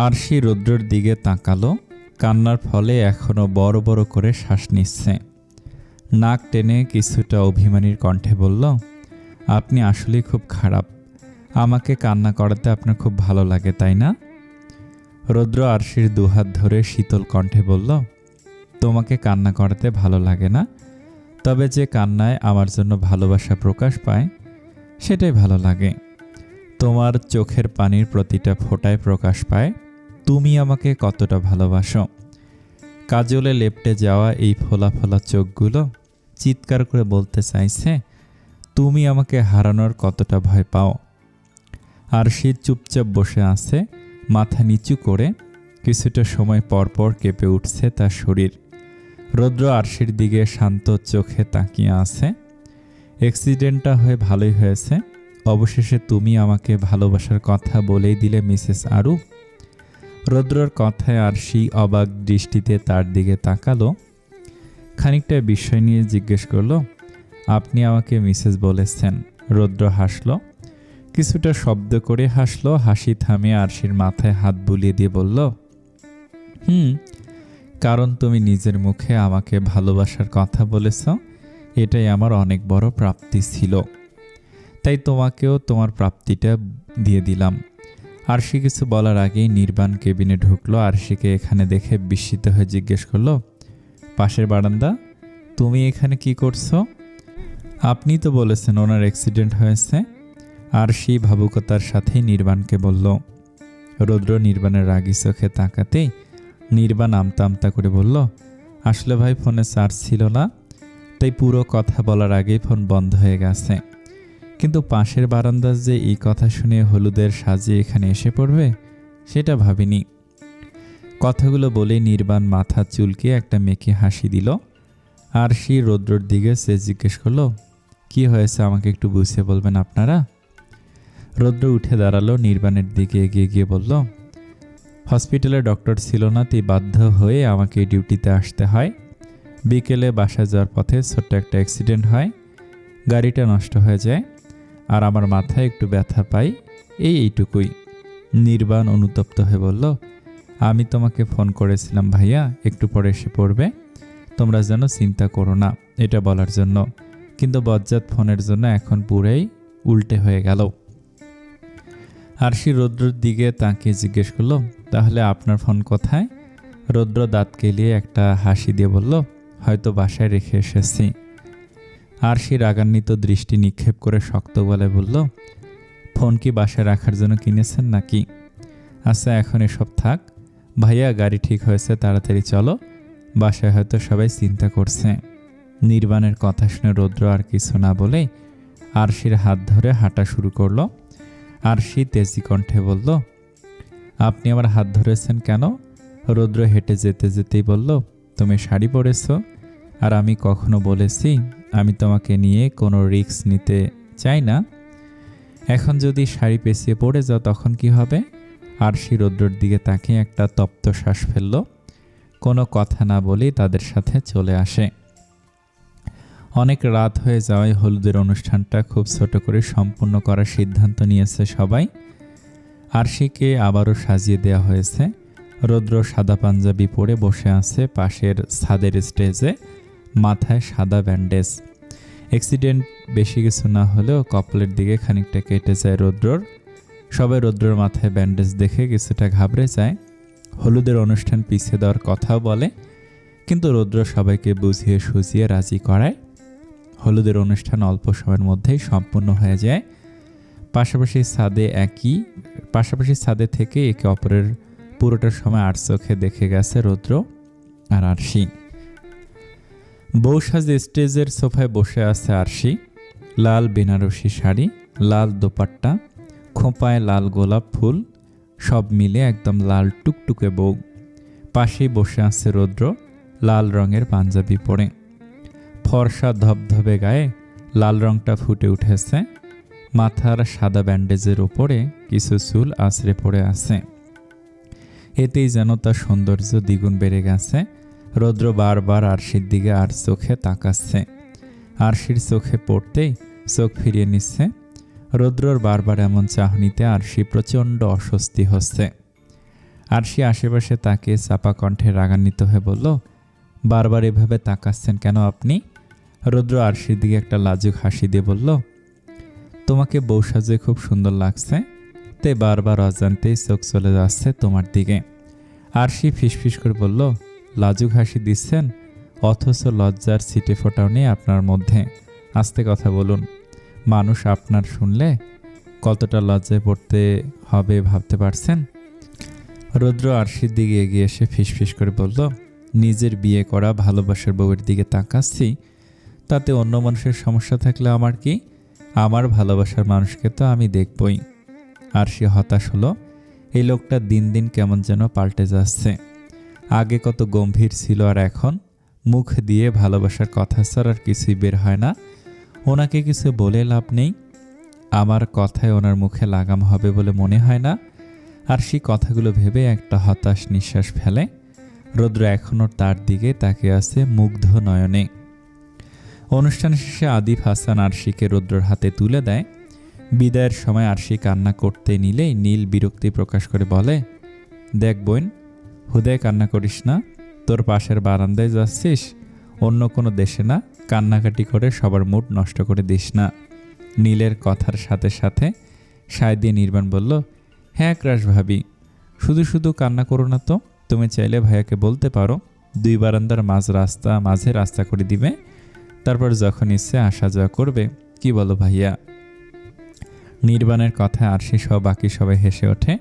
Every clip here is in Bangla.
আরশি রৌদ্রের দিকে তাকালো। কান্নার ফলে এখনো বড় বড় করে শ্বাস নিচ্ছে। নাক টেনে কিছুটা অভিমানীর কণ্ঠে বলল, আপনি আসলেই খুব খারাপ। আমাকে কান্না করাতে আপনার খুব ভালো লাগে, তাই না? রৌদ্র আরশির দুহাত ধরে শীতল কণ্ঠে বলল, তোমাকে কান্না করাতে ভালো লাগে না, তবে যে কান্নায় আমার জন্য ভালোবাসা প্রকাশ পায় সেটাই ভালো লাগে। তোমার চোখের পানির প্রতিটা ফোঁটায় প্রকাশ পায় তুমি আমাকে কতটা ভালোবাসো। কাজলে লেপ্টে যাওয়া এই ফোলা ফোলা চোখগুলো চিৎকার করে বলতে চাইছে তুমি আমাকে হারানোর কতটা ভয় পাও। আরশি চুপচাপ বসে আছে, মাথা নিচু করে। কিছুটা সময় পর পর কেঁপে উঠছে তার শরীর। রৌদ্র আরশির দিকে শান্ত চোখে তাকিয়ে আছে। অ্যাক্সিডেন্টটা হয়ে ভালোই হয়েছে। অবশেষে তুমি আমাকে ভালোবাসার কথা বলেই দিলে মিসেস আরু। রৌদ্রর কথায় আরশি অবাক দৃষ্টিতে তার দিকে তাকালো। খানিকটা বিস্ময় নিয়ে জিজ্ঞেস করলো, আপনি আমাকে মিসেস বলেছেন? রৌদ্র হাসল, কিছুটা শব্দ করে হাসলো। হাসি থামিয়ে আরশির মাথায় হাত বুলিয়ে দিয়ে বলল, কারণ তুমি নিজের মুখে আমাকে ভালোবাসার কথা বলেছ। এটাই আমার অনেক বড় প্রাপ্তি ছিল, তাই তোমাকেও তোমার প্রাপ্তিটা দিয়ে দিলাম। আরশি কিছু বলার আগেই নির্বাণ কেবিনে ঢুকলো। আরশিকে এখানে দেখে বিস্মিত হয়ে জিজ্ঞেস করলো, পাশের বারান্দা, তুমি এখানে কি করছো? আপনি তো বলেছেন ওনার অ্যাক্সিডেন্ট হয়েছে। আরশি ভাবুকতার সাথেই নির্বাণকে বলল। রৌদ্র নির্বাণের রাগি চোখে তাকাতেই নির্বাণ আমতা আমতা করে বলল, আসলে ভাই ফোনে চার্জ ছিল না, তাই পুরো কথা বলার আগেই ফোন বন্ধ হয়ে গেছে। কিন্তু পাশের বারান্দার যে এই কথা শুনে হলুদের সাজিয়ে এখানে এসে পড়বে সেটা ভাবিনি। কথাগুলো বলেই নির্বাণ মাথা চুলকে একটা মেকি হাসি দিল। আরশি রৌদ্রর দিকে সে জিজ্ঞেস করলো, কি হয়েছে আমাকে একটু বুঝিয়ে বলবেন আপনারা? রৌদ্র উঠে দাঁড়ালো, নির্বাণের দিকে এগিয়ে গিয়ে বলল, হসপিটালে ডক্টর ছিল না, তাই বাধ্য হয়ে আমাকে ডিউটিতে আসতে হয়। বিকেলে বাসায় যাওয়ার পথে ছোট্ট একটা অ্যাক্সিডেন্ট হয়, গাড়িটা নষ্ট হয়ে যায় আর আমার মাথায় একটু ব্যথা পাই, এইটুকুই। নির্বাণ অনুতপ্ত হয়ে বলল, আমি তোমাকে ফোন করেছিলাম ভাইয়া একটু পরে এসে পড়বে, তোমরা যেন চিন্তা করো না, এটা বলার জন্য। কিন্তু বজ্জাত ফোনের জন্য এখন পুরাই উল্টে হয়ে গেল। আরশি রৌদ্রর দিকে তাকিয়ে জিজ্ঞেস করলো, তাহলে আপনার ফোন কোথায়? রৌদ্র দাঁত কেলিয়ে একটা হাসি দিয়ে বলল, হয়তো বাসায় রেখে এসেছি। আরশি রাগান্বিত দৃষ্টি নিক্ষেপ করে শক্ত গলায় বলল, ফোন কি বাসায় রাখার জন্য কিনেছেন নাকি? আচ্ছা এখন এসব থাক, ভাইয়া গাড়ি ঠিক হয়েছে, তাড়াতাড়ি চলো, বাসায় হয়তো সবাই চিন্তা করছে। নির্বাণের কথা শুনে রৌদ্র আর কিছু না বলে আরশির হাত ধরে হাঁটা শুরু করলো। আরশি তেজি কণ্ঠে বলল, আপনি আমার হাত ধরেছেন কেন? রৌদ্র হেঁটে যেতে যেতেই বলল, তুমি শাড়ি পরেছ, আর আমি কখনো বলেছি আমি তোমাকে নিয়ে কোনো রিস্ক নিতে চাই না? এখন যদি শাড়ি পেঁচিয়ে পড়ে যাও তখন কি হবে? আরশি রৌদ্রর দিকে তাকিয়ে একটা তপ্ত শ্বাস ফেলল। কোনো কথা না বলেই তাদের সাথে চলে আসে। অনেক রাত হয়ে যাওয়ায় হলুদের অনুষ্ঠানটা খুব ছোট করে সম্পূর্ণ করার সিদ্ধান্ত নিয়েছে সবাই। আরশিকে আবারও সাজিয়ে দেওয়া হয়েছে। রৌদ্র সাদা পাঞ্জাবি পরে বসে আছে পাশের ছাদের স্টেজে, মাথায় সাদা ব্যান্ডেজ। অ্যাক্সিডেন্ট বেশি কিছু না হলেও কপালের দিকে খানিকটা কেটে যায় রৌদ্রর। সবাই রৌদ্রর মাথায় ব্যান্ডেজ দেখে কিছুটা ঘাবড়ে যায়। হলুদের অনুষ্ঠান পিছিয়ে দেওয়ার কথাও বলে, কিন্তু রৌদ্র সবাইকে বুঝিয়ে সুঝিয়ে রাজি করায়। হলুদের অনুষ্ঠান অল্প সময়ের মধ্যেই সম্পূর্ণ হয়ে যায়। পাশাপাশি ছাদে থেকে একে অপরের পুরোটার সময় আর চোখে দেখে গেছে রৌদ্র আর আরশি। বউ সাজে স্টেজের সোফায় বসে আছে আরশি। লাল বেনারসি শাড়ি, লাল দোপাট্টা, খোঁপায় লাল গোলাপ ফুল, সব মিলে একদম লাল টুকটুকে বউ। পাশেই বসে আছে রৌদ্র, লাল রঙের পাঞ্জাবি পরে। ফর্সা ধবধবে গায়ে লাল রংটা ফুটে উঠেছে। মাথার সাদা ব্যান্ডেজের ওপরে কিছু চুল আছড়ে পড়ে আছে, এতেই যেন তার সৌন্দর্য দ্বিগুণ বেড়ে গেছে। রৌদ্র বারবার আরশির দিকে আর চোখে তাকাচ্ছে। আরশির চোখে পড়তেই চোখ ফিরিয়ে নিচ্ছে। রৌদ্রর বারবার এমন চাহনিতে আরশি প্রচণ্ড অস্বস্তি হচ্ছে। আরশি আশেপাশে তাকিয়ে চাপা কণ্ঠে রাগান্বিত হয়ে বলল, বারবার এভাবে তাকাচ্ছেন কেন আপনি? রুদ্র আরশির দিকে একটা লাজুক হাসি দিয়ে বলল, তোমাকে বউ সাজে খুব সুন্দর লাগছে, তাই বারবার অজান্তেই চোখ চলে যাচ্ছে তোমার দিকে। আরশি ফিসফিস করে বলল, লাজুক হাসি দিচ্ছেন, অথচ লজ্জার ছিটে ফোটাও নেই আপনার মধ্যে। আস্তে কথা বলুন, মানুষ আপনার শুনলে কতটা লজ্জায় পড়তে হবে ভাবতে পারছেন? রুদ্র আরশির দিকে এগিয়ে এসে ফিসফিস করে বলল, নিজের বিয়ে করা ভালোবাসার বউয়ের দিকে তাকাচ্ছি, তাতে অন্য মানুষের সমস্যা থাকলে আমার কি? আমার ভালোবাসার মানুষকে তো আমি দেখবই। আরশি হতাশ হলো, এই লোকটা দিন দিন কেমন যেন পাল্টে যাচ্ছে। আগে কত গম্ভীর ছিল, আর এখন মুখ দিয়ে ভালোবাসার কথা ছাড়া আর কিছুই বের হয় না। ওনাকে কিছু বলে লাভ নেই, আমার কথায় ওনার মুখে লাগাম হবে বলে মনে হয় না। আরশি কথাগুলো ভেবে একটা হতাশ নিঃশ্বাস ফেলে। রুদ্র এখনও তার দিকে তাকিয়ে আছে মুগ্ধ নয়নে। অনুষ্ঠান শেষে আদিফ হাসান আরশিকে রুদ্রর হাতে তুলে দেয়। বিদায়ের সময় আরশি কান্না করতে নিলেই নীল বিরক্তি প্রকাশ করে বলে, দেখ বোন, হুদায় কান্না করিস না, তোর পাশের বারান্দায় যাচ্ছিস, অন্য কোনো দেশে না, কান্নাকাটি করে সবার মুড নষ্ট করে দিস না। নীলের কথার সাথে সাথে সায় দিয়ে নির্বাণ বলল, হ্যাঁ ক্রাশ ভাবি, শুধু শুধু কান্না করো না তো, তুমি চাইলে ভাইয়াকে বলতে পারো 2 বারান্দার মাঝে রাস্তা করে দিবে, তারপর যখন ইচ্ছে আসা যাওয়া করবে। কি বলো ভাইয়া? নির্বাণের কথায় আরশি সহ বাকি সবাই হেসে ওঠে।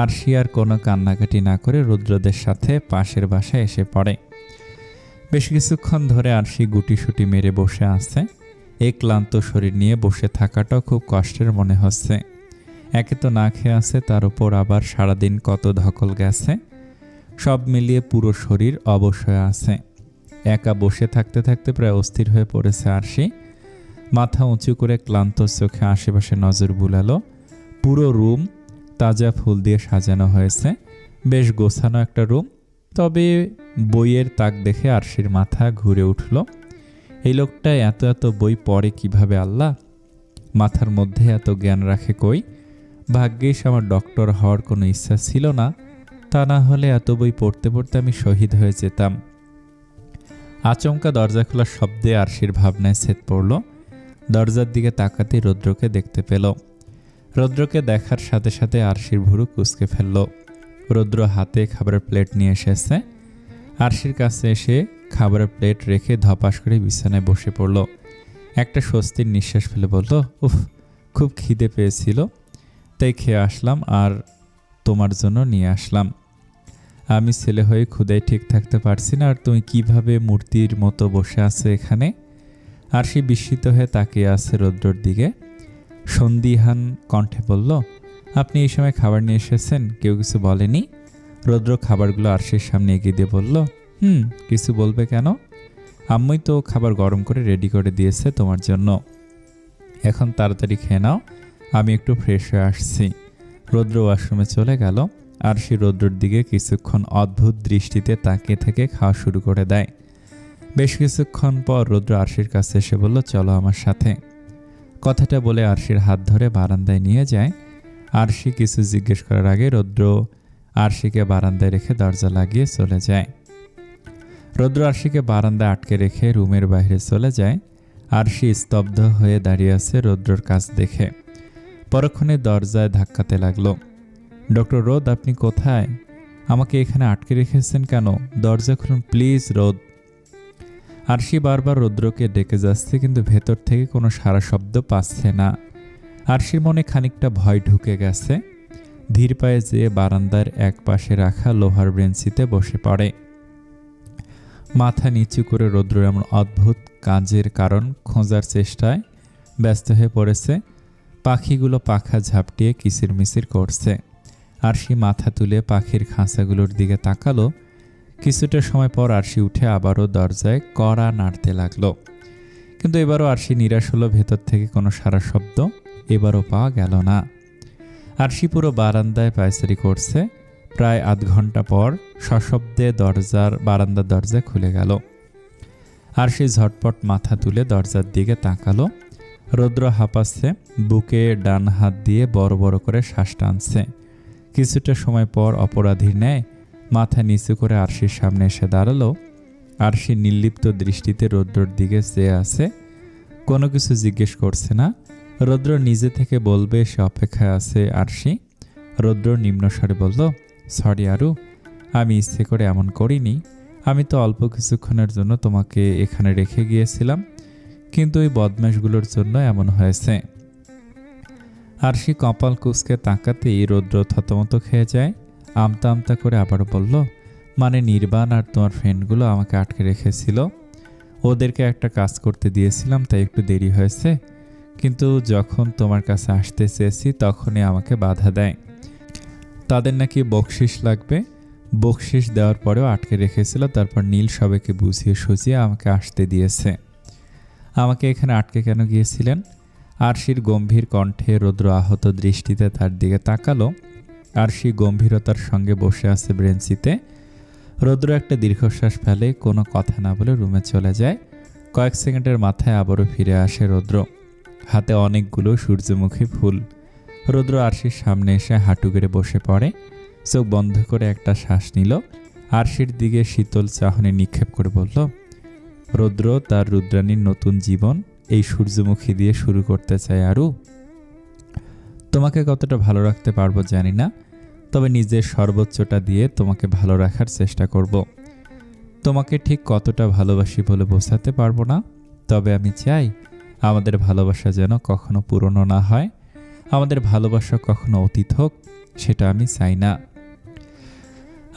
আরশি আর কোনো কান্নাকাটি না করে রুদ্রদের সাথে পাশের বাসায় এসে পড়ে। বেশ কিছুক্ষণ ধরে আরশি গুটিসুটি মেরে বসে আছে। এই ক্লান্ত শরীর নিয়ে বসে থাকাটাও খুব কষ্টের মনে হচ্ছে। একে তো না খেয়ে আছে, তার উপর আবার সারাদিন কত ধকল গেছে, সব মিলিয়ে পুরো শরীর অবশ হয়ে আছে। একা বসে থাকতে থাকতে প্রায় অস্থির হয়ে পড়েছে আরশি। মাথা উঁচু করে ক্লান্ত চোখে আশেপাশে নজর বুলালো। পুরো রুম তাজা ফুল দিয়ে সাজানো হয়েছে, বেশ গোছানো একটা রুম। তবে বইয়ের তাক দেখে আরশির মাথা ঘুরে উঠল। এই লোকটা এত এত বই পড়ে কিভাবে আল্লাহ? মাথার মধ্যে এত জ্ঞান রাখে কই? ভাগ্যিস আমার ডক্টর হওয়ার কোনো ইচ্ছা ছিল না, তা না হলে এত বই পড়তে পড়তে আমি শহীদ হয়ে যেতাম। আচমকা দরজা খোলার শব্দে আরশির ভাবনায় ছেদ পড়ল। দরজার দিকে তাকাতে রুদ্রকে দেখতে পেল। রুদ্রকে দেখার সাথে সাথে আরশির ভুরু কুঁচকে ফেলল। রুদ্র হাতে খাবারের প্লেট নিয়ে এসেছে। আরশির কাছে এসে খাবারের প্লেট রেখে ধপাস করে বিছানায় বসে পড়ল। একটা স্বস্তির নিঃশ্বাস ফেলে বলল, উফ, খুব খিদে পেয়েছিল, তাই খেয়ে আসলাম আর তোমার জন্য নিয়ে আসলাম। আমি ছেলে হয়ে ক্ষুধায় ঠিক থাকতে পারছি না, আর তুমি কিভাবে মূর্তির মতো বসে আছো এখানে? আরশি বিস্মিত হয়ে তাকিয়ে আছে রুদ্রর দিকে। সন্দিহান কণ্ঠে বলল, আপনি এই সময় খাবার নিয়ে এসেছেন, কেউ কিছু বলেনি? রুদ্র খাবারগুলো আরশির সামনে এগিয়ে দিয়ে বলল, কিছু বলবে কেন? আম্মুই তো খাবার গরম করে রেডি করে দিয়েছে তোমার জন্য, এখন তাড়াতাড়ি খেয়ে নাও, আমি একটু ফ্রেশ হয়ে আসছি। রুদ্র ওয়াশরুমে চলে গেল। আরশি রুদ্রর দিকে কিছুক্ষণ অদ্ভুত দৃষ্টিতে তাকিয়ে থেকে খাওয়া শুরু করে দেয়। বেশ কিছুক্ষণ পর রুদ্র আরশির কাছে এসে বলল, চলো আমার সাথে। কথাটা বলে আরশির হাত ধরে বারান্দায় নিয়ে যায়। আরশি কিছু জিজ্ঞেস করার আগে রুদ্র আরশিকে বারান্দায় রেখে দরজা লাগিয়ে চলে যায়। রুদ্র আরশিকে বারান্দায় আটকে রেখে রুমের বাইরে চলে যায়। আরশি স্তব্ধ হয়ে দাঁড়িয়ে আছে রুদ্রর কাছ দেখে। পরক্ষণে দরজায় ধাক্কাতে লাগলো। ডক্টর রোদ, আপনি কোথায়? আমাকে এখানে আটকে রেখেছেন কেন? দরজা খুলুন প্লিজ রোদ। আরশি বারবার রুদ্রকে ডেকে যাচ্ছে, কিন্তু ভেতর থেকে কোনো সাড়া শব্দ পাচ্ছে না। আরশির মনে খানিকটা ভয় ঢুকে গেছে। ধীর পায়ে যেয়ে বারান্দার এক পাশে রাখা লোহার বেঞ্চিতে বসে পড়ে। মাথা নিচু করে রুদ্র এমন অদ্ভুত কাজের কারণ খোঁজার চেষ্টায় ব্যস্ত হয়ে পড়েছে। পাখিগুলো পাখা ঝাপটিয়ে কিচিরমিচির করছে। আরশি মাথা তুলে পাখির খাঁচাগুলোর দিকে তাকালো। কিছুটা সময় পর আরশি উঠে আবারও দরজায় কড়া নাড়তে লাগলো, কিন্তু এবারও আরশি নিরাশ হলো। ভেতর থেকে কোনো সারা শব্দ এবারও পাওয়া গেল না। আরশি পুরো বারান্দায় পায়চারি করছে। প্রায় আধ ঘন্টা পর সশব্দে বারান্দার দরজা খুলে গেল। আরশি ঝটপট মাথা তুলে দরজার দিকে তাকালো। রুদ্র হাঁপাচ্ছে, বুকে ডান হাত দিয়ে বড় বড় করে শ্বাস টানছে। কিছুটা সময় পর অপরাধীর ন্যায় মাথা নিচু করে আরশির সামনে এসে দাঁড়ালো। আরশি নির্লিপ্ত দৃষ্টিতে রৌদ্রর দিকে চেয়ে আছে, কোনো কিছু জিজ্ঞেস করছে না। রৌদ্র নিজে থেকে বলবে সে অপেক্ষায় আছে আরশি। রৌদ্র নিম্নস্বরে বলল, সরি আরু, আমি ইচ্ছে করে এমন করিনি। আমি তো অল্প কিছুক্ষণের জন্য তোমাকে এখানে রেখে গিয়েছিলাম, কিন্তু ওই বদমাশগুলোর জন্য এমন হয়েছে। আরশি কপাল কুঁচকে তাকাতেই রৌদ্র থতমত খেয়ে যায়। আমতা আমতা করে আবারও বলল, মানে নির্বাণ আর তোমার ফ্রেন্ডগুলো আমাকে আটকে রেখেছিল। ওদেরকে একটা কাজ করতে দিয়েছিলাম, তাই একটু দেরি হয়েছে। কিন্তু যখন তোমার কাছে আসতে চেয়েছি তখনই আমাকে বাধা দেয়। তাদের নাকি বকশিস লাগবে, বকশিস দেওয়ার পরেও আটকে রেখেছিল। তারপর নীল সবাইকে বুঝিয়ে সুঝিয়ে আমাকে আসতে দিয়েছে। আমাকে এখানে আটকে কেন গিয়েছিলেন? আরশির গম্ভীর কণ্ঠে রৌদ্র আহত দৃষ্টিতে তার দিকে তাকালো। আরশি গম্ভীরতার সঙ্গে বসে আছে বেঞ্চিতে। রৌদ্র একটা দীর্ঘশ্বাস ফেলে, কোনো কথা না বলে রুমে চলে যায়। কয়েক সেকেন্ডের মাথায় আবারও ফিরে আসে রৌদ্র, হাতে অনেকগুলো সূর্যমুখী ফুল। রৌদ্র আরশির সামনে এসে হাঁটু গেড়ে বসে পড়ে, চোখ বন্ধ করে একটা শ্বাস নিল। আরশির দিকে শীতল চাহনি নিক্ষেপ করে বলল, রৌদ্র তার রুদ্রাণীর নতুন জীবন এই সূর্যমুখী দিয়ে শুরু করতে চায় আরু। তোমাকে কতটা ভালো রাখতে পারবো জানি না, তবে নিজের সর্বোচ্চটা দিয়ে তোমাকে ভালো রাখার চেষ্টা করব। তোমাকে ঠিক কতটা ভালোবাসি বলে বোঝাতে পারবো না, তবে আমি চাই আমাদের ভালোবাসা যেন কখনো পুরনো না হয়। আমাদের ভালোবাসা কখনো অতীত হোক, সেটা আমি চাই না।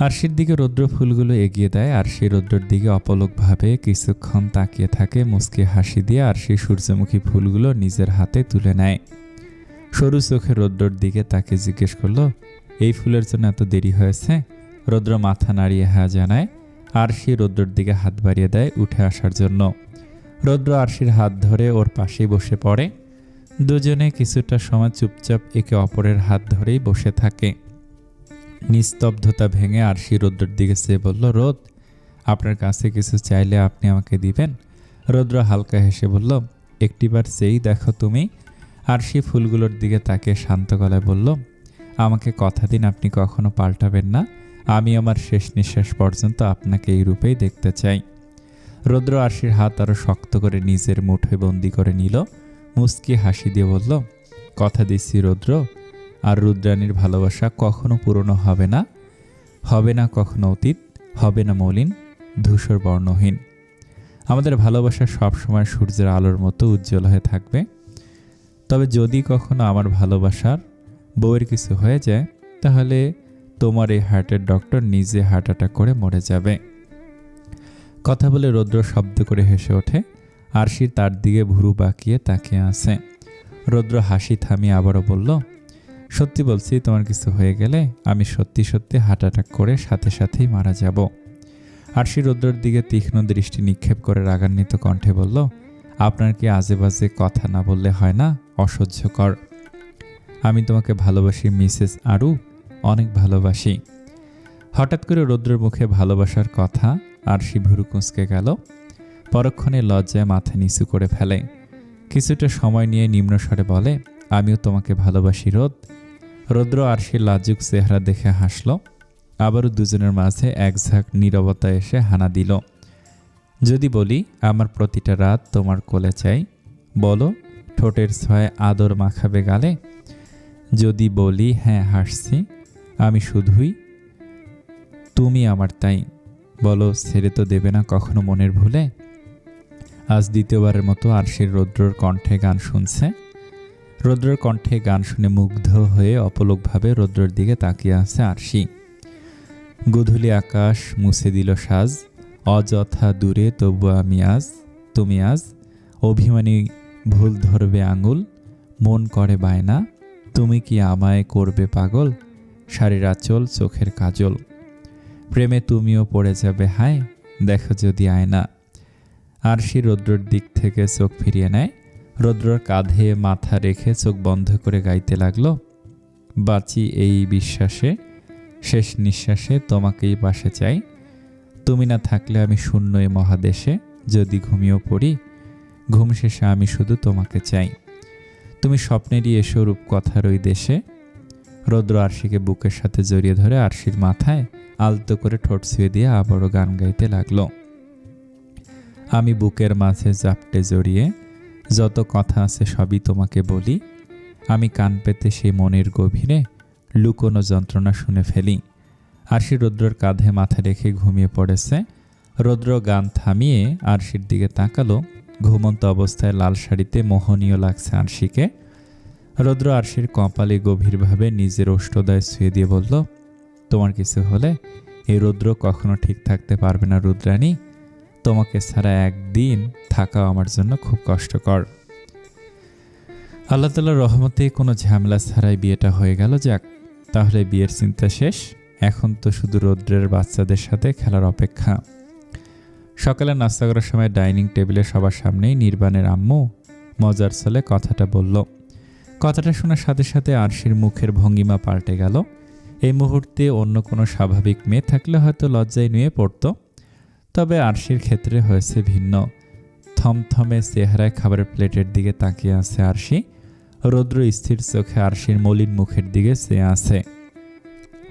আরশির দিকে রৌদ্র ফুলগুলো এগিয়ে দেয়। আরশি রৌদ্রের দিকে অপলকভাবে কিছুক্ষণ তাকিয়ে থাকে, মুচকি হাসি দিয়ে আরশি সূর্যমুখী ফুলগুলো নিজের হাতে তুলে নেয়। সরু চোখে রৌদ্রর দিকে তাকে জিজ্ঞেস করলো, এই ফুলের জন্য এত দেরি হয়েছে? রৌদ্র মাথা নাড়িয়ে হ্যাঁ জানায়। আরশি রৌদ্রর দিকে হাত বাড়িয়ে দেয় উঠে আসার জন্য। রৌদ্র আরশির হাত ধরে ওর পাশেই বসে পড়ে। দুজনে কিছুটা সময় চুপচাপ একে অপরের হাত ধরেই বসে থাকে। নিস্তব্ধতা ভেঙে আরশি রৌদ্রের দিকে চেয়ে বলল, রোদ, আপনার কাছে কিছু চাইলে আপনি আমাকে দিবেন? রৌদ্র হালকা হেসে বলল, একটিবার চেয়েই দেখো তুমি। আরশি ফুলগুলোর দিকে তাকে শান্ত গলায় বলল, আমাকে কথা দিন আপনি কখনো পাল্টাবেন না। আমি আমার শেষ নিঃশ্বাস পর্যন্ত আপনাকে এই রূপেই দেখতে চাই। রৌদ্র আরশির হাত আরো শক্ত করে নিজের মুঠোয় বন্দি করে নিল। মুচকি হাসি দিয়ে বলল, কথা দিচ্ছি রৌদ্র, আর রুদ্রাণীর ভালোবাসা কখনো পুরনো হবে না, হবে না কখনো অতীত, হবে না মলিন, ধূসর বর্ণহীন। আমাদের ভালোবাসা সবসময় সূর্যের আলোর মতো উজ্জ্বল হয়ে থাকবে। তবে যদি কখনো আমার ভালোবাসার বউয়ের কিছু হয়ে যায়, তাহলে তোমার এই হার্টের ডক্টর নিজে হার্ট অ্যাটাক করে মরে যাবে। কথা বলে রৌদ্র শব্দ করে হেসে ওঠে। আরশি তার দিকে ভুরু বাঁকিয়ে তাকিয়ে আছে। রৌদ্র হাসি থামিয়ে আবারও বলল, সত্যি বলছি, তোমার কিছু হয়ে গেলে আমি সত্যি সত্যি হার্ট অ্যাটাক করে সাথে সাথেই মারা যাব। আরশি রৌদ্রের দিকে তীক্ষ্ণ দৃষ্টি নিক্ষেপ করে রাগান্বিত কণ্ঠে বলল, আপনার কি আজে বাজে কথা না বললে হয় না? অসহ্যকর। আমি তোমাকে ভালোবাসি মিসেস আরু, অনেক ভালোবাসি। হঠাৎ করে রৌদ্রের মুখে ভালোবাসার কথা আরশি ভুরু কুঁচকে গেল। পরক্ষণে লজ্জায় মাথা নিচু করে ফেলে। কিছুটা সময় নিয়ে নিম্নস্বরে বলে, আমিও তোমাকে ভালোবাসি রোদ। রৌদ্র আরশির লাজুক চেহারা দেখে হাসল। আবারও দুজনের মাঝে এক ঝাঁক নীরবতা এসে হানা দিল। যদি বলি আমার প্রতিটা রাত তোমার কোলে চাই, বলো ঠোঁটের ছয় আদর মাখাবে গালে? যদি বলি হ্যাঁ হাসছি, আমি শুধুই তুমি আমার তাই, বলো ছেড়ে তো দেবে না কখনো মনের ভুলে? আজ দ্বিতীয়বারের মতো আরশির রৌদ্রর কণ্ঠে গান শুনছে। রৌদ্রের কণ্ঠে গান শুনে মুগ্ধ হয়ে অপলকভাবে রৌদ্রের দিকে তাকিয়ে আছে আরশি। গোধূলি আকাশ মুছে দিল সাজ, অযথা দূরে তবু আমি আজ, তুমি আজ অভিমানী ভুল ধরবে আঙুল, মন করে বায়না, তুমি কি আমায় করবে পাগল, শাড়ির আঁচল চোখের কাজল, প্রেমে তুমিও পড়ে যাবে হায়, দেখো যদি আয়না। আরশি রৌদ্রের দিক থেকে চোখ ফিরিয়ে নেয়। রৌদ্রর কাঁধে মাথা রেখে চোখ বন্ধ করে গাইতে লাগলো, বাঁচি এই বিশ্বাসে, শেষ নিঃশ্বাসে তোমাকেই পাশে চাই, তুমি না থাকলে আমি শূন্য এ মহাদেশে, যদি ঘুমিয়েও পড়ি ঘুম শেষে আমি শুধু তোমাকে চাই, তুমি স্বপ্নেরই এসো রূপকথার ওই দেশে, রৌদ্র আরশিকে বুকের সাথে জড়িয়ে ধরে আরশির মাথায় আলতো করে ঠোঁট ছুঁয়ে দিয়ে আবারও গান গাইতে লাগলো। আমি বুকের মাঝে জাপটে জড়িয়ে যত কথা আছে সবই তোমাকে বলি। আমি কান পেতে সেই মনের গভীরে লুকোনো যন্ত্রণা শুনে ফেলি। আরশি রৌদ্রর কাঁধে মাথা রেখে ঘুমিয়ে পড়েছে। রৌদ্র গান থামিয়ে আরশির দিকে তাকালো। ঘুমন্ত অবস্থায় লাল শাড়িতে মোহনীয় লাগছে আরশিকে। রৌদ্র আরশির কপালে গভীরভাবে নিজের ওষ্ঠদয় ছুঁয়ে দিয়ে বলল, তোমার কিছু হলে এই রৌদ্র কখনো ঠিক থাকতে পারবে না রুদ্রাণী। তোমাকে ছাড়া একদিন থাকাও আমার জন্য খুব কষ্টকর। আল্লাহ তাআলার রহমতে কোনো ঝামেলা ছাড়াই বিয়েটা হয়ে গেল। যাক, তাহলে বিয়ের চিন্তা শেষ। এখন তো শুধু রৌদ্রের বাচ্চাদের সাথে খেলার অপেক্ষা। সকালে নাস্তা করার সময় ডাইনিং টেবিলে সবার সামনেই নির্বাণের আম্মু মজার ছলে কথাটা বলল। কথাটা শোনার সাথে সাথে আরশির মুখের ভঙ্গিমা পাল্টে গেল। এই মুহূর্তে অন্য কোনো স্বাভাবিক মেয়ে থাকলে হয়তো লজ্জায় নুয়ে পড়ত, তবে আরশির ক্ষেত্রে হয়েছে ভিন্ন। থমথমে চেহারায় খাবারের প্লেটের দিকে তাকিয়ে আছে আরশি। রৌদ্র স্থির চোখে আরশির মলিন মুখের দিকে চেয়ে আছে।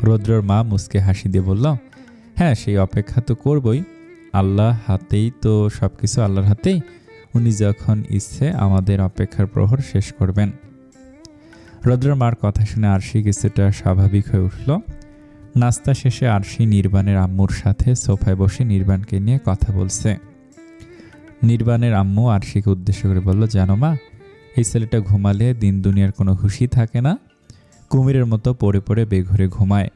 রৌদ্রর মা মুচকে হাসি দিয়ে বলল, হ্যাঁ, সেই অপেক্ষা তো করবই। আল্লাহ হাতেই তো সবকিছু, আল্লাহর হাতেই। উনি যখন ইচ্ছে আমাদের অপেক্ষার প্রহর শেষ করবেন। রৌদ্রের মার কথা শুনে আরশি কিছুটা স্বাভাবিক হয়ে উঠল। নাস্তা শেষে আরশি নির্বাণের আম্মুর সাথে সোফায় বসে নির্বাণকে নিয়ে কথা বলছে। নির্বাণের আম্মু আরশিকে উদ্দেশ্য করে বলল, জানো মা, এই ছেলেটা ঘুমালে দিন দুনিয়ার কোনো হুঁশই থাকে না। কুমিরের মতো পড়ে পড়ে বেঘরে ঘুমায়।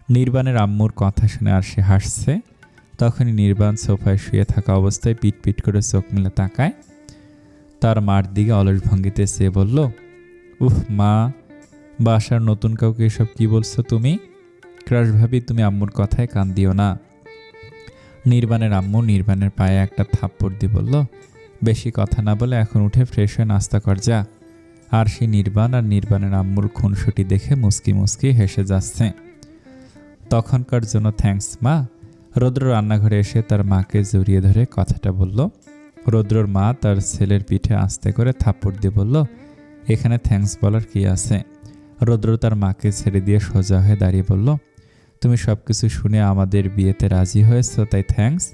নির্বাণের আম্মুর কথা শুনে আরশি হাসছে। তখনই নির্বাণ সোফায় শুয়ে থাকা অবস্থায় পিট পিট করে চোখ মেলে তাকায়। তার মার দিকে অলস ভঙ্গিতে চেয়ে বলল, উফ মা, বাসার নতুন কাউকে এসব কি বলছো তুমি? ক্রাশ ভাবি, তুমি আম্মুর কথায় কান দিও না। নির্বাণের আম্মু নির্বাণের পায়ে একটা থাপ্পড় দিয়ে বলল, বেশি কথা না বলে এখন উঠে ফ্রেশ হয়ে নাস্তা কর যা। আর সে নির্বাণ আর নির্বাণের আম্মুর খুনসুটি দেখে মুস্কি মুস্কি হেসে যাচ্ছে। তখনকার জন্য থ্যাঙ্কস মা। রৌদ্র রান্নাঘরে এসে তার মাকে জড়িয়ে ধরে কথাটা বলল। রৌদ্রর মা তার ছেলের পিঠে আস্তে করে থাপ্পড় দিয়ে বলল, এখানে থ্যাঙ্কস বলার কি আছে? রৌদ্র তার মাকে ছেড়ে দিয়ে সোজা হয়ে দাঁড়িয়ে বলল, তুমি সব কিছু শুনে আমাদের বিয়েতে রাজি হয়েছ, তাই থ্যাঙ্কস।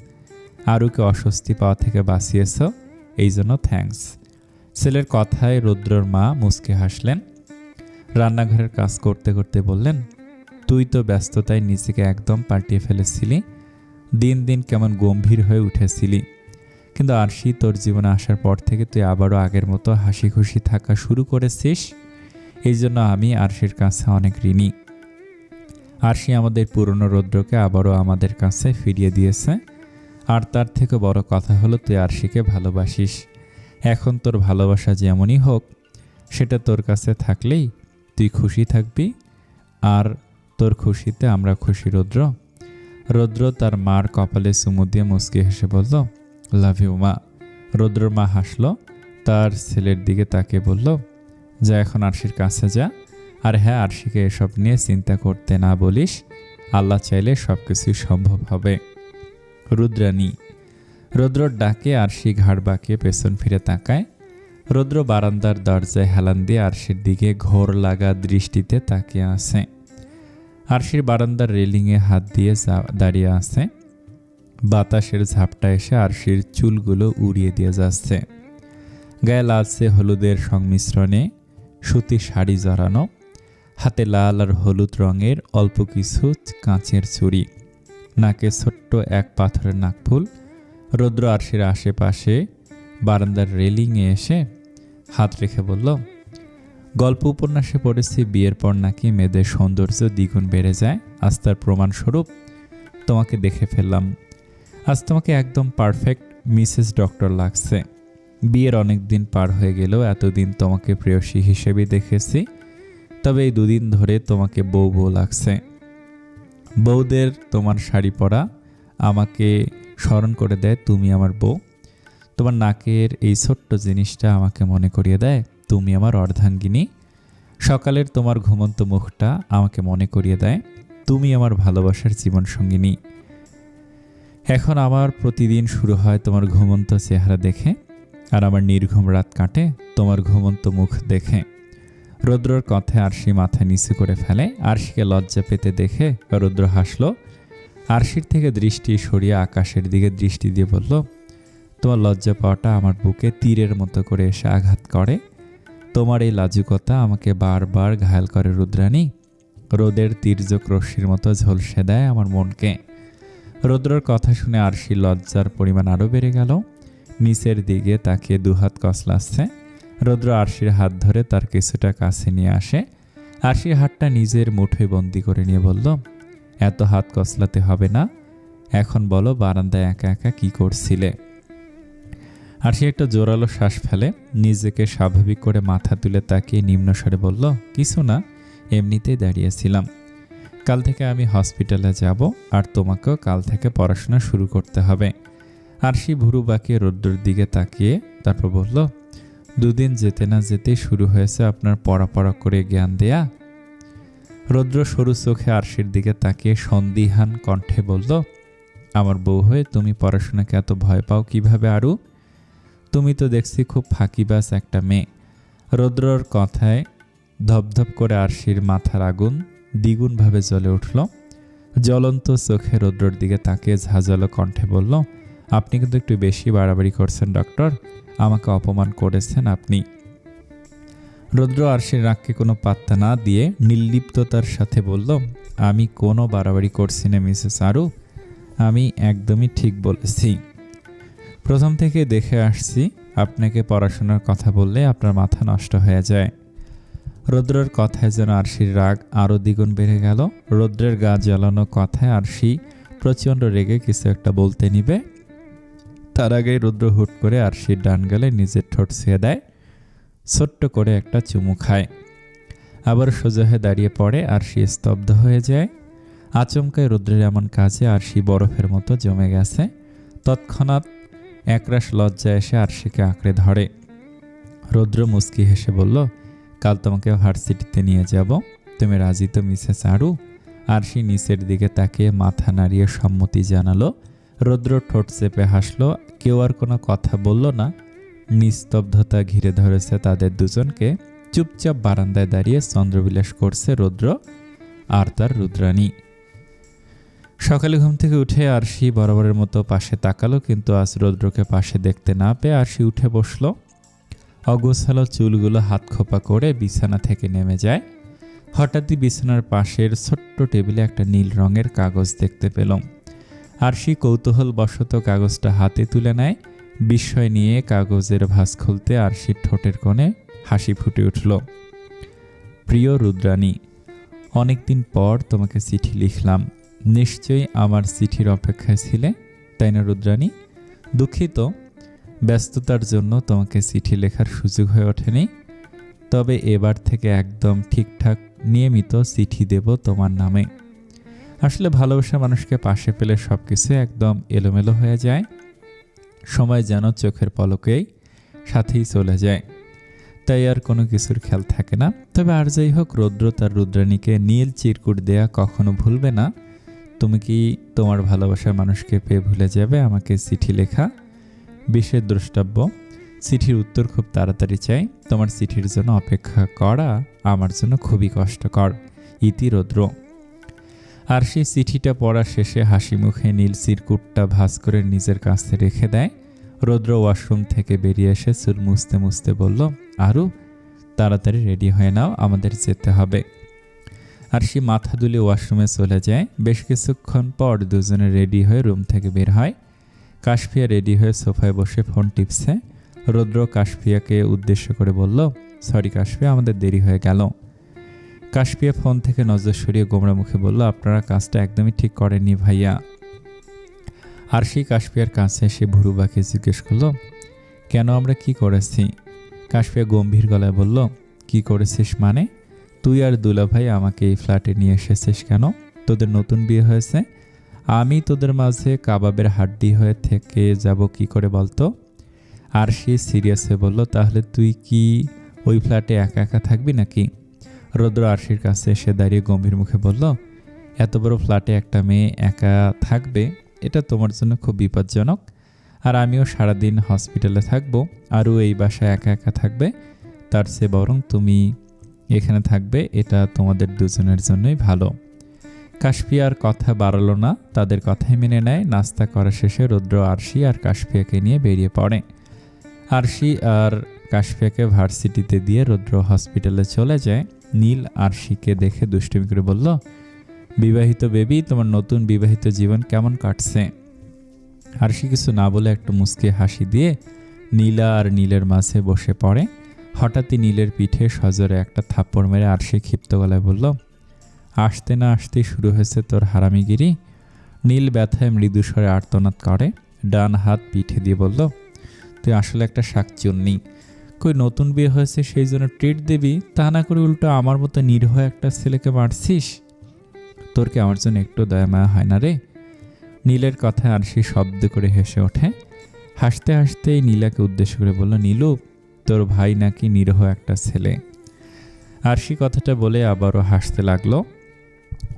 আরুকে অস্বস্তি পাওয়া থেকে বাঁচিয়েছ, এই জন্য থ্যাঙ্কস। ছেলের কথায় রৌদ্রর মা মুচকে হাসলেন। রান্নাঘরের কাজ করতে করতে বললেন, তুই তো ব্যস্ততায় নিজেকে একদম পাল্টিয়ে ফেলেছিলি। দিন দিন কেমন গম্ভীর হয়ে উঠেছিলি, কিন্তু আরশি তোর জীবনে আসার পর থেকে তুই আবারও আগের মতো হাসি খুশি থাকা শুরু করেছিস। এই জন্য আমি আরশির কাছে অনেক ঋণী। আরশি আমাদের পুরনো রৌদ্রকে আবারও আমাদের কাছে ফিরিয়ে দিয়েছে। আর তার থেকে বড় কথা হলো, তুই আরশিকে ভালোবাসিস। এখন তোর ভালোবাসা যেমনই হোক, সেটা তোর কাছে থাকলেই তুই খুশি থাকবি, আর তোর খুশিতে আমরা খুশি রৌদ্র। রৌদ্র তার মার কপালে চুমু দিয়ে মুচকি হেসে বলল, লাভ ইউ মা। রৌদ্রর মা হাসলো, তার ছেলের দিকে তাকিয়ে বলল, যা এখন আরশির কাছে যা। আর হ্যাঁ, আরশিকে এসব নিয়ে চিন্তা করতে না বলিস। আল্লাহ চাইলে সব কিছুই সম্ভব হবে। রুদ্রাণী। রৌদ্রর ডাকে আরশি ঘাড় বাঁকিয়ে পেছন ফিরে তাকায়। রৌদ্র বারান্দার দরজায় হেলান দিয়ে আরশির দিকে ঘোর লাগা দৃষ্টিতে তাকিয়ে আছে। আরশির বারান্দার রেলিংয়ে হাত দিয়ে দাঁড়িয়ে আছে। বাতাসের ঝাপটা এসে আরশির চুলগুলো উড়িয়ে দিয়ে যাচ্ছে। গায়ে লালচে হলুদের সংমিশ্রণে সুতি শাড়ি জড়ানো, হাতে লাল আর হলুদ রঙের অল্প কিছু কাঁচের চুড়ি, নাকে ছোট্ট এক পাথরের নাকফুল। রৌদ্র আরশির আশেপাশে বারান্দার রেলিংয়ে এসে হাত রেখে বলল, গল্প উপন্যাসে পড়েছি বিয়ের পর নাকি মেয়েদের সৌন্দর্য দ্বিগুণ বেড়ে যায়। আজ তার প্রমাণস্বরূপ তোমাকে দেখে ফেললাম। আজ তোমাকে একদম পারফেক্ট মিসেস ডক্টর লাগছে। বিয়ের অনেক দিন পার হয়ে গেলেও এতদিন তোমাকে প্রেয়সী হিসেবে দেখেছি, তবে এই দুদিন ধরে তোমাকে বউ বউ লাগছে। বউদের তোমার শাড়ি পরা আমাকে স্মরণ করে দেয় তুমি আমার বউ। তোমার নাকের এই ছোট্ট জিনিসটা আমাকে মনে করিয়ে দেয় তুমি আমার অর্ধাঙ্গিনী। সকালের তোমার ঘুমন্ত মুখটা আমাকে মনে করিয়ে দেয় তুমি আমার ভালোবাসার জীবনসঙ্গিনী। এখন আমার প্রতিদিন শুরু হয় তোমার ঘুমন্ত চেহারা দেখে, আর আমার নির্ঘুম রাত কাটে তোমার ঘুমন্ত মুখ দেখে। রুদ্রর কথায় আরশি মাথা নিচু করে ফেলে। আরশিকে লজ্জা পেতে দেখে রুদ্র হাসল। আরশির থেকে দৃষ্টি সরিয়ে আকাশের দিকে দৃষ্টি দিয়ে বলল, তোমার লজ্জা পাওয়াটা আমার বুকে তীরের মতো করে এসে আঘাত করে। তোমার এই লাজুকতা আমাকে বারবার ঘায়াল করে রুদ্রাণী। রোদের তীর্যক রশ্মির মতো ঝলসে দেয় আমার মনকে। রুদ্রর কথা শুনে আরশির লজ্জার পরিমাণ আরও বেড়ে গেল। নিচের দিকে তাকিয়ে দুহাত কসলাচ্ছে। রুদ্র আরশির হাত ধরে তার কিছুটা কাছে নিয়ে আসে। আরশির হাতটা নিজের মুঠোয় বন্দি করে নিয়ে বলল, এত হাত কসলাতে হবে না, এখন বলো বারান্দায় একা একা কি করছিলে। আরশি একটা জোরালো শ্বাস ফেলে, নিজেকে স্বাভাবিক করে মাথা তুলে তাকিয়ে নিম্নস্বরে বলল, কিছু না, এমনিতেই দাঁড়িয়েছিলাম। কাল থেকে আমি হসপিটালে যাব, আর তোমাকেও কাল থেকে পড়াশোনা শুরু করতে হবে। আরশি ভুরু বাঁকিয়ে রুদ্রর দিকে তাকিয়ে তারপর বলল, দুদিন যেতে না যেতেই শুরু হয়েছে আপনার পড়া করে জ্ঞান দেয়া। রুদ্র সরু চোখে আরশির দিকে তাকিয়ে সন্দিহান কণ্ঠে বলল, আমার বউ হয়ে তুমি পড়াশোনাকে এত ভয় পাও কিভাবে আরু? তুমি তো দেখছি খুব ফাঁকিবাজ একটা মেয়ে। রুদ্রর কথায় ধপধপ করে আরশির মাথার আগুন দ্বিগুণভাবে জ্বলে উঠল। জ্বলন্ত চোখে রুদ্রর দিকে তাকিয়ে ঝাঁঝালো কণ্ঠে বলল, আপনি কিন্তু একটু বেশি বাড়াবাড়ি করছেন ডক্টর, আমাকে অপমান করেছেন আপনি। রুদ্র আরশির রাগকে কোনো পাত্তা না দিয়ে নির্লিপ্ততার সাথে বলল, আমি কোনো বাড়াবাড়ি করছি না মিসেস আরু, আমি একদমই ঠিক বলেছি। প্রথম থেকে দেখে আসছি আপনাকে পড়াশোনার কথা বললে আপনার মাথা নষ্ট হয়ে যায়। রুদ্রের কথায় যেন আরশির রাগ আরও দ্বিগুণ বেড়ে গেল। রুদ্রের গা জ্বালানো কথায় আরশি প্রচণ্ড রেগে কিছু একটা বলতে নিবে, তার আগেই রুদ্র হুট করে আরশির ডান গালে নিজের ঠোঁট ছুঁয়ে দেয়, ছোট্ট করে একটা চুমু খায়, আবার সোজা হয়ে দাঁড়িয়ে পড়ে। আরশি স্তব্ধ হয়ে যায়। আচমকায় রুদ্রের এমন কাজে আরশি বরফের মতো জমে গেছে। তৎক্ষণাৎ একরাশ লজ্জা এসে আরশিকে আঁকড়ে ধরে। রুদ্র মুচকি হেসে বলল, কাল তোমাকে ভার্সিটিতে নিয়ে যাব, তুমি রাজি তো মিসেস আরু? আরশি নিচের দিকে তাকিয়ে মাথা নাড়িয়ে সম্মতি জানালো। রুদ্র ঠোঁট চেপে হাসলো। কেউ আর কোনো কথা বলল না। নিস্তব্ধতা ঘিরে ধরেছে তাদের দুজনকে। চুপচাপ বারান্দায় দাঁড়িয়ে চন্দ্রবিলাস করছে রুদ্র আর তার রুদ্রাণী। সকালে ঘুম থেকে উঠে আরশি বরাবরের মতো পাশে তাকালো, কিন্তু আজ রুদ্রকে পাশে দেখতে না পেয়ে আরশি উঠে বসলো। অগোছালো চুলগুলো হাত খোপা করে বিছানা থেকে নেমে যায়। হঠাৎই বিছানার পাশের ছোট্ট টেবিলে একটা নীল রঙের কাগজ দেখতে পেল। আরশি কৌতূহলবশত কাগজটা হাতে তুলে নেয়। বিস্ময় নিয়ে কাগজের ভাঁজ খুলতে আরশির ঠোঁটের কোণে হাসি ফুটে উঠল। প্রিয় রুদ্রাণী, অনেকদিন পর তোমাকে চিঠি লিখলাম। নিশ্চয়ই আমার চিঠির অপেক্ষায় ছিলে, তাই না রুদ্রাণী? দুঃখিত, ব্যস্ততার জন্য তোমাকে চিঠি লেখার সুযোগ হয়ে ওঠেনি। তবে এবার থেকে একদম ঠিকঠাক নিয়মিত চিঠি দেব তোমার নামে। আসলে ভালোবাসা মানুষকে পাশে পেলে সব কিছু একদম এলোমেলো হয়ে যায়। সময় যেন চোখের পলকেই সাথেই চলে যায়, তাই আর কোনো কিছুর খেয়াল থাকে না। তবে আর যাই হোক, রুদ্র তার রুদ্রাণীকে নীল চিরকুট দেয়া কখনো ভুলবে না। তুমি কি তোমার ভালোবাসার মানুষকে পেয়ে ভুলে যাবে আমাকে চিঠি লেখা? বিশেষ দ্রষ্টব্য, চিঠির উত্তর খুব তাড়াতাড়ি চাই। তোমার চিঠির জন্য অপেক্ষা করা আমার জন্য খুবই কষ্টকর। ইতি রুদ্র। আর সেই চিঠিটা পড়া শেষে হাসি মুখে নীল চিরকুটটা ভাঁজ করে নিজের কাছে রেখে দেয়। রুদ্র ওয়াশরুম থেকে বেরিয়ে এসে চুল মুছতে মুছতে বলল, আরু তাড়াতাড়ি রেডি হয়ে নাও, আমাদের যেতে হবে। আরশি মাথা দুলে ওয়াশরুমে চলে যায়। বেশ কিছুক্ষণ পর দুজনে রেডি হয়ে রুম থেকে বের হয়। কাশফিয়া রেডি হয়ে সোফায় বসে ফোন টিপছে। রুদ্র কাশফিয়াকে উদ্দেশ্য করে বলল, সরি কাশফিয়া, আমাদের দেরি হয়ে গেল। কাশফিয়া ফোন থেকে নজর সরিয়ে গোমরা মুখে বলল, আপনারা কাজটা একদমই ঠিক করেননি ভাইয়া। আরশি কাশফিয়ার কাছে এসে ভুরু বাঁকিয়ে জিজ্ঞেস করলো, কেন, আমরা কি করেছি? কাশফিয়া গম্ভীর গলায় বলল, কি করেছিস মানে? তুই আর দুলাভাই আমাকে এই ফ্ল্যাটে নিয়ে এসেছিস কেন? তোদের নতুন বিয়ে হয়েছে, আমি তোদের মাঝে কাবাবের হাড্ডি হয়ে থেকে যাব কি করে বলতো? আরশি সিরিয়াস হয়ে বলল, তাহলে তুই কি ওই ফ্ল্যাটে একা একা থাকবি নাকি? রুদ্র আরশির কাছে এসে দাঁড়িয়ে গম্ভীর মুখে বলল, এত বড় ফ্ল্যাটে একটা মেয়ে একা থাকবে, এটা তোমার জন্য খুব বিপজ্জনক। আর আমিও সারাদিন হসপিটালে থাকবো, আরও এই বাসায় একা একা থাকবে। তার চেয়ে বরং তুমি এখানে থাকবে, এটা তোমাদের দুজনের জন্যই ভালো। কাশপিয়ার কথা বাড়ালো না, তাদের কথাই মেনে নেয়। নাস্তা করা শেষে রুদ্র আরশি আর কাশপিয়াকে নিয়ে বেরিয়ে পড়ে। আরশি আর কাশপিয়াকে ভার্সিটিতে দিয়ে রুদ্র হসপিটালে চলে যায়। নীল আরশিকে দেখে দুষ্টুমি করে বলল, বিবাহিত বেবি, তোমার নতুন বিবাহিত জীবন কেমন কাটছে? আরশি কিছু না বলে একটা মুচকি হাসি দিয়ে নীলা আর নীলের মাঝে বসে পড়ে। হঠাৎই নীলের পিঠে সজোরে একটা থাপ্পড় মেরে আরশি ক্ষিপ্ত গলায় বলল, আসতে না আসতেই শুরু হয়েছে তোর হারামিগিরি। নীল ব্যথায় মৃদুস্বরে আর্তনাদ করে, ডান হাত পিঠে দিয়ে বলল, তুই আসলে একটা শাকচুন্নি। কই নতুন বিয়ে হয়েছে সেই জন্য ট্রিট দিবি, তা না করে উল্টো আমার মতো নিরীহ একটা ছেলেকে মারছিস। তোর কি আমার জন্য একটু দয়া মায়া হয় না রে? নীলের কথায় আরশি শব্দ করে হেসে ওঠে। হাসতে হাসতেই নীলাকে উদ্দেশ্য করে বলল, নীলু, তোর ভাই নাকি নিরীহ একটা ছেলে। আরশি কথাটা বলে আবারও হাসতে লাগলো।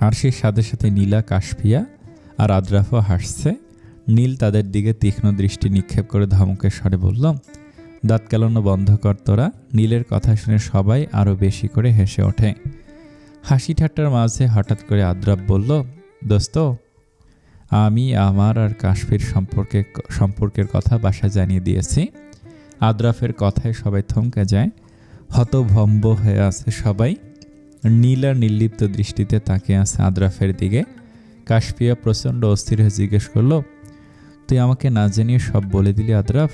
আরশির সাথে সাথে নীলা, কাশপিয়া আর আদ্রাফও হাসছে। নীল তাদের দিকে তীক্ষ্ণ দৃষ্টি নিক্ষেপ করে ধমকের স্বরে বলল, দাঁত কেলানো বন্ধ কর তোরা। নীলের কথা শুনে সবাই আরও বেশি করে হেসে ওঠে। হাসি ঠাট্টার মাঝে হঠাৎ করে আদ্রাফ বলল, দোস্ত, আমি আমার আর কাশপির সম্পর্কের কথা বাসায় জানিয়ে দিয়েছি। আদ্রাফের কথায় সবাই থমকে যায়। হতভম্ব হয়ে আছে সবাই। নীলা নির্লিপ্ত দৃষ্টিতে তাকিয়ে আছে আদ্রাফের দিকে। কাশপিয়া প্রচণ্ড অস্থির হয়ে জিজ্ঞেস করল, তুই আমাকে না জানিয়ে সব বলে দিলি আদ্রাফ?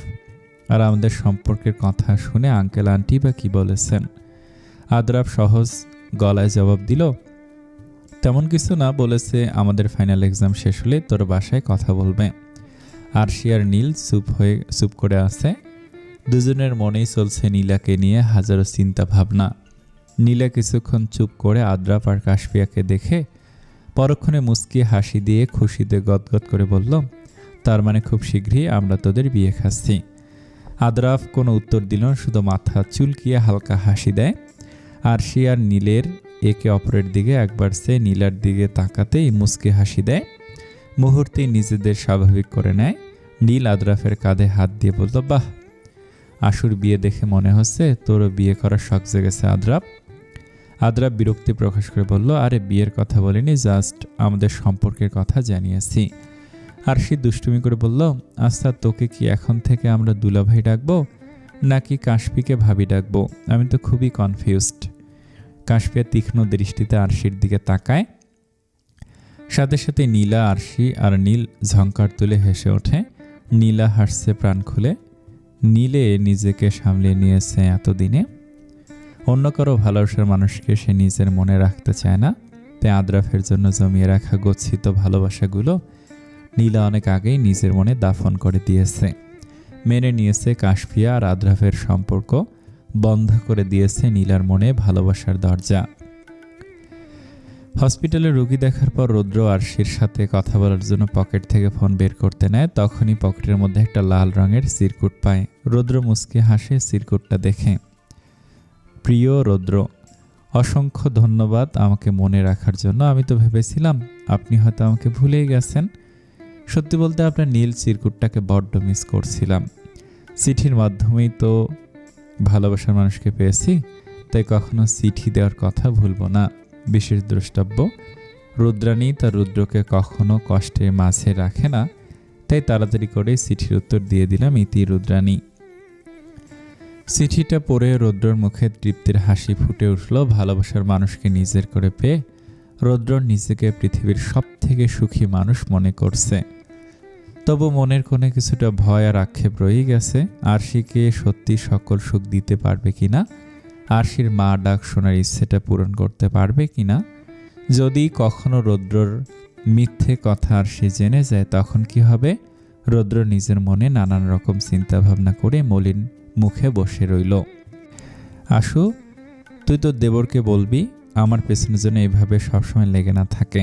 আর আমাদের সম্পর্কের কথা শুনে আঙ্কেল আন্টি বা কি বলেছেন? আদ্রাফ সহজ গলায় জবাব দিল, তেমন কিছু না, বলেছে আমাদের ফাইনাল এক্সাম শেষ হলে তোর বাসায় কথা বলবে। আরশি আর নীল চুপ করে আছে। দুজনের মনেই চলছে নীলাকে নিয়ে হাজারো চিন্তা ভাবনা। নীলা কিছুক্ষণ চুপ করে আদ্রাফ আর কাশপিয়াকে দেখে পরক্ষণে মুচকি হাসি দিয়ে খুশিতে গদগদ করে বলল, তার মানে খুব শীঘ্রই আমরা তোদের বিয়ে খাচ্ছি। আদ্রাফ কোনো উত্তর দিল না, শুধু মাথা চুলকিয়ে হালকা হাসি দেয়। আরশি আর নীলের একে অপরের দিকে একবার সে নীলার দিকে তাকাতেই মুচকি হাসি দেয়। মুহূর্তেই নিজেদের স্বাভাবিক করে নেয়। নীল আদ্রাফের কাঁধে হাত দিয়ে বলল, বাহ, আশুর বিয়ে দেখে মনে হচ্ছে তোরও বিয়ে করার শখ জেগেছে আদ্রাফ। আদ্রাফ বিরক্তি প্রকাশ করে বলল, আরে বিয়ের কথা বলিনি, জাস্ট আমাদের সম্পর্কের কথা জানিয়েছি। আরশি দুষ্টুমি করে বলল, আচ্ছা, তোকে কি এখন থেকে আমরা দুলাভাই ডাকবো নাকি কাশপিকে ভাবি ডাকবো? আমি তো খুবই কনফিউজড। কাশপিয়া তীক্ষ্ণ দৃষ্টিতে আরশির দিকে তাকায়। সাথে সাথে নীলা, আরশি আর নীল ঝংকার তুলে হেসে ওঠে। নীলা হাসছে প্রাণ খুলে। নীলে নিজেকে সামলে নিয়েছে এতদিনে। অন্য কারো ভালোবাসার মানুষকে সে নিজের মনে রাখতে চায় না, তাই আদ্রাফের জন্য জমিয়ে রাখা গচ্ছিত ভালোবাসাগুলো নীলা অনেক আগেই নিজের মনে দাফন করে দিয়েছে। মেনে নিয়েছে কাশপিয়া আর আদ্রাফের সম্পর্ক, বন্ধ করে দিয়েছে নীলার মনে ভালোবাসার দরজা। হসপিটালে রোগী দেখার পর রুদ্র আরশির সাথে কথা বলার জন্য পকেট থেকে ফোন বের করতে নেয়। তখনই পকেটের মধ্যে একটা লাল রঙের চিরকুট পায়। রুদ্র মুচকি হাসে চিরকুটটা দেখে। প্রিয় রুদ্র, অসংখ্য ধন্যবাদ আমাকে মনে রাখার জন্য। আমি তো ভেবেছিলাম আপনি হয়তো আমাকে ভুলেই গেছেন। সত্যি বলতে আপনার নীল চিরকুটটাকে বড্ড মিস করছিলাম। চিঠির মাধ্যমেই তো ভালোবাসার মানুষকে পেয়েছি, তাই কখনো চিঠি দেওয়ার কথা ভুলবো না। বিশেষ দ্রষ্টব্য, রুদ্রাণী তার রুদ্রকে কখনো কষ্টের মাঝে রাখে না, তাই তাড়াতাড়ি করে চিঠির উত্তর দিয়ে দিলাম, ইতি রুদ্রাণী। চিঠিটা পড়ে রুদ্রর মুখে তৃপ্তির হাসি ফুটে উঠল। ভালোবাসার মানুষকে নিজের করে পেয়ে রুদ্র নিজেকে পৃথিবীর সবথেকে সুখী মানুষ মনে করছে। তবু মনের কোণে কিছুটা ভয় আর আক্ষেপ রয়ে গেছে। আরশিকে সত্যি সকল সুখ দিতে পারবে কিনা, আরশির মা ডাক শোনার ইচ্ছেটা পূরণ করতে পারবে কিনা। যদি কখনো রুদ্রর মিথ্যে কথা আরশি জেনে যায় তখন কি হবে? রুদ্র নিজের মনে নানান রকম চিন্তা ভাবনা করে মলিন মুখে বসে রইল। আশু, তুই তো দেবরকে বলবি আমার পেছনের জন্য এইভাবে সবসময় লেগে না থাকে।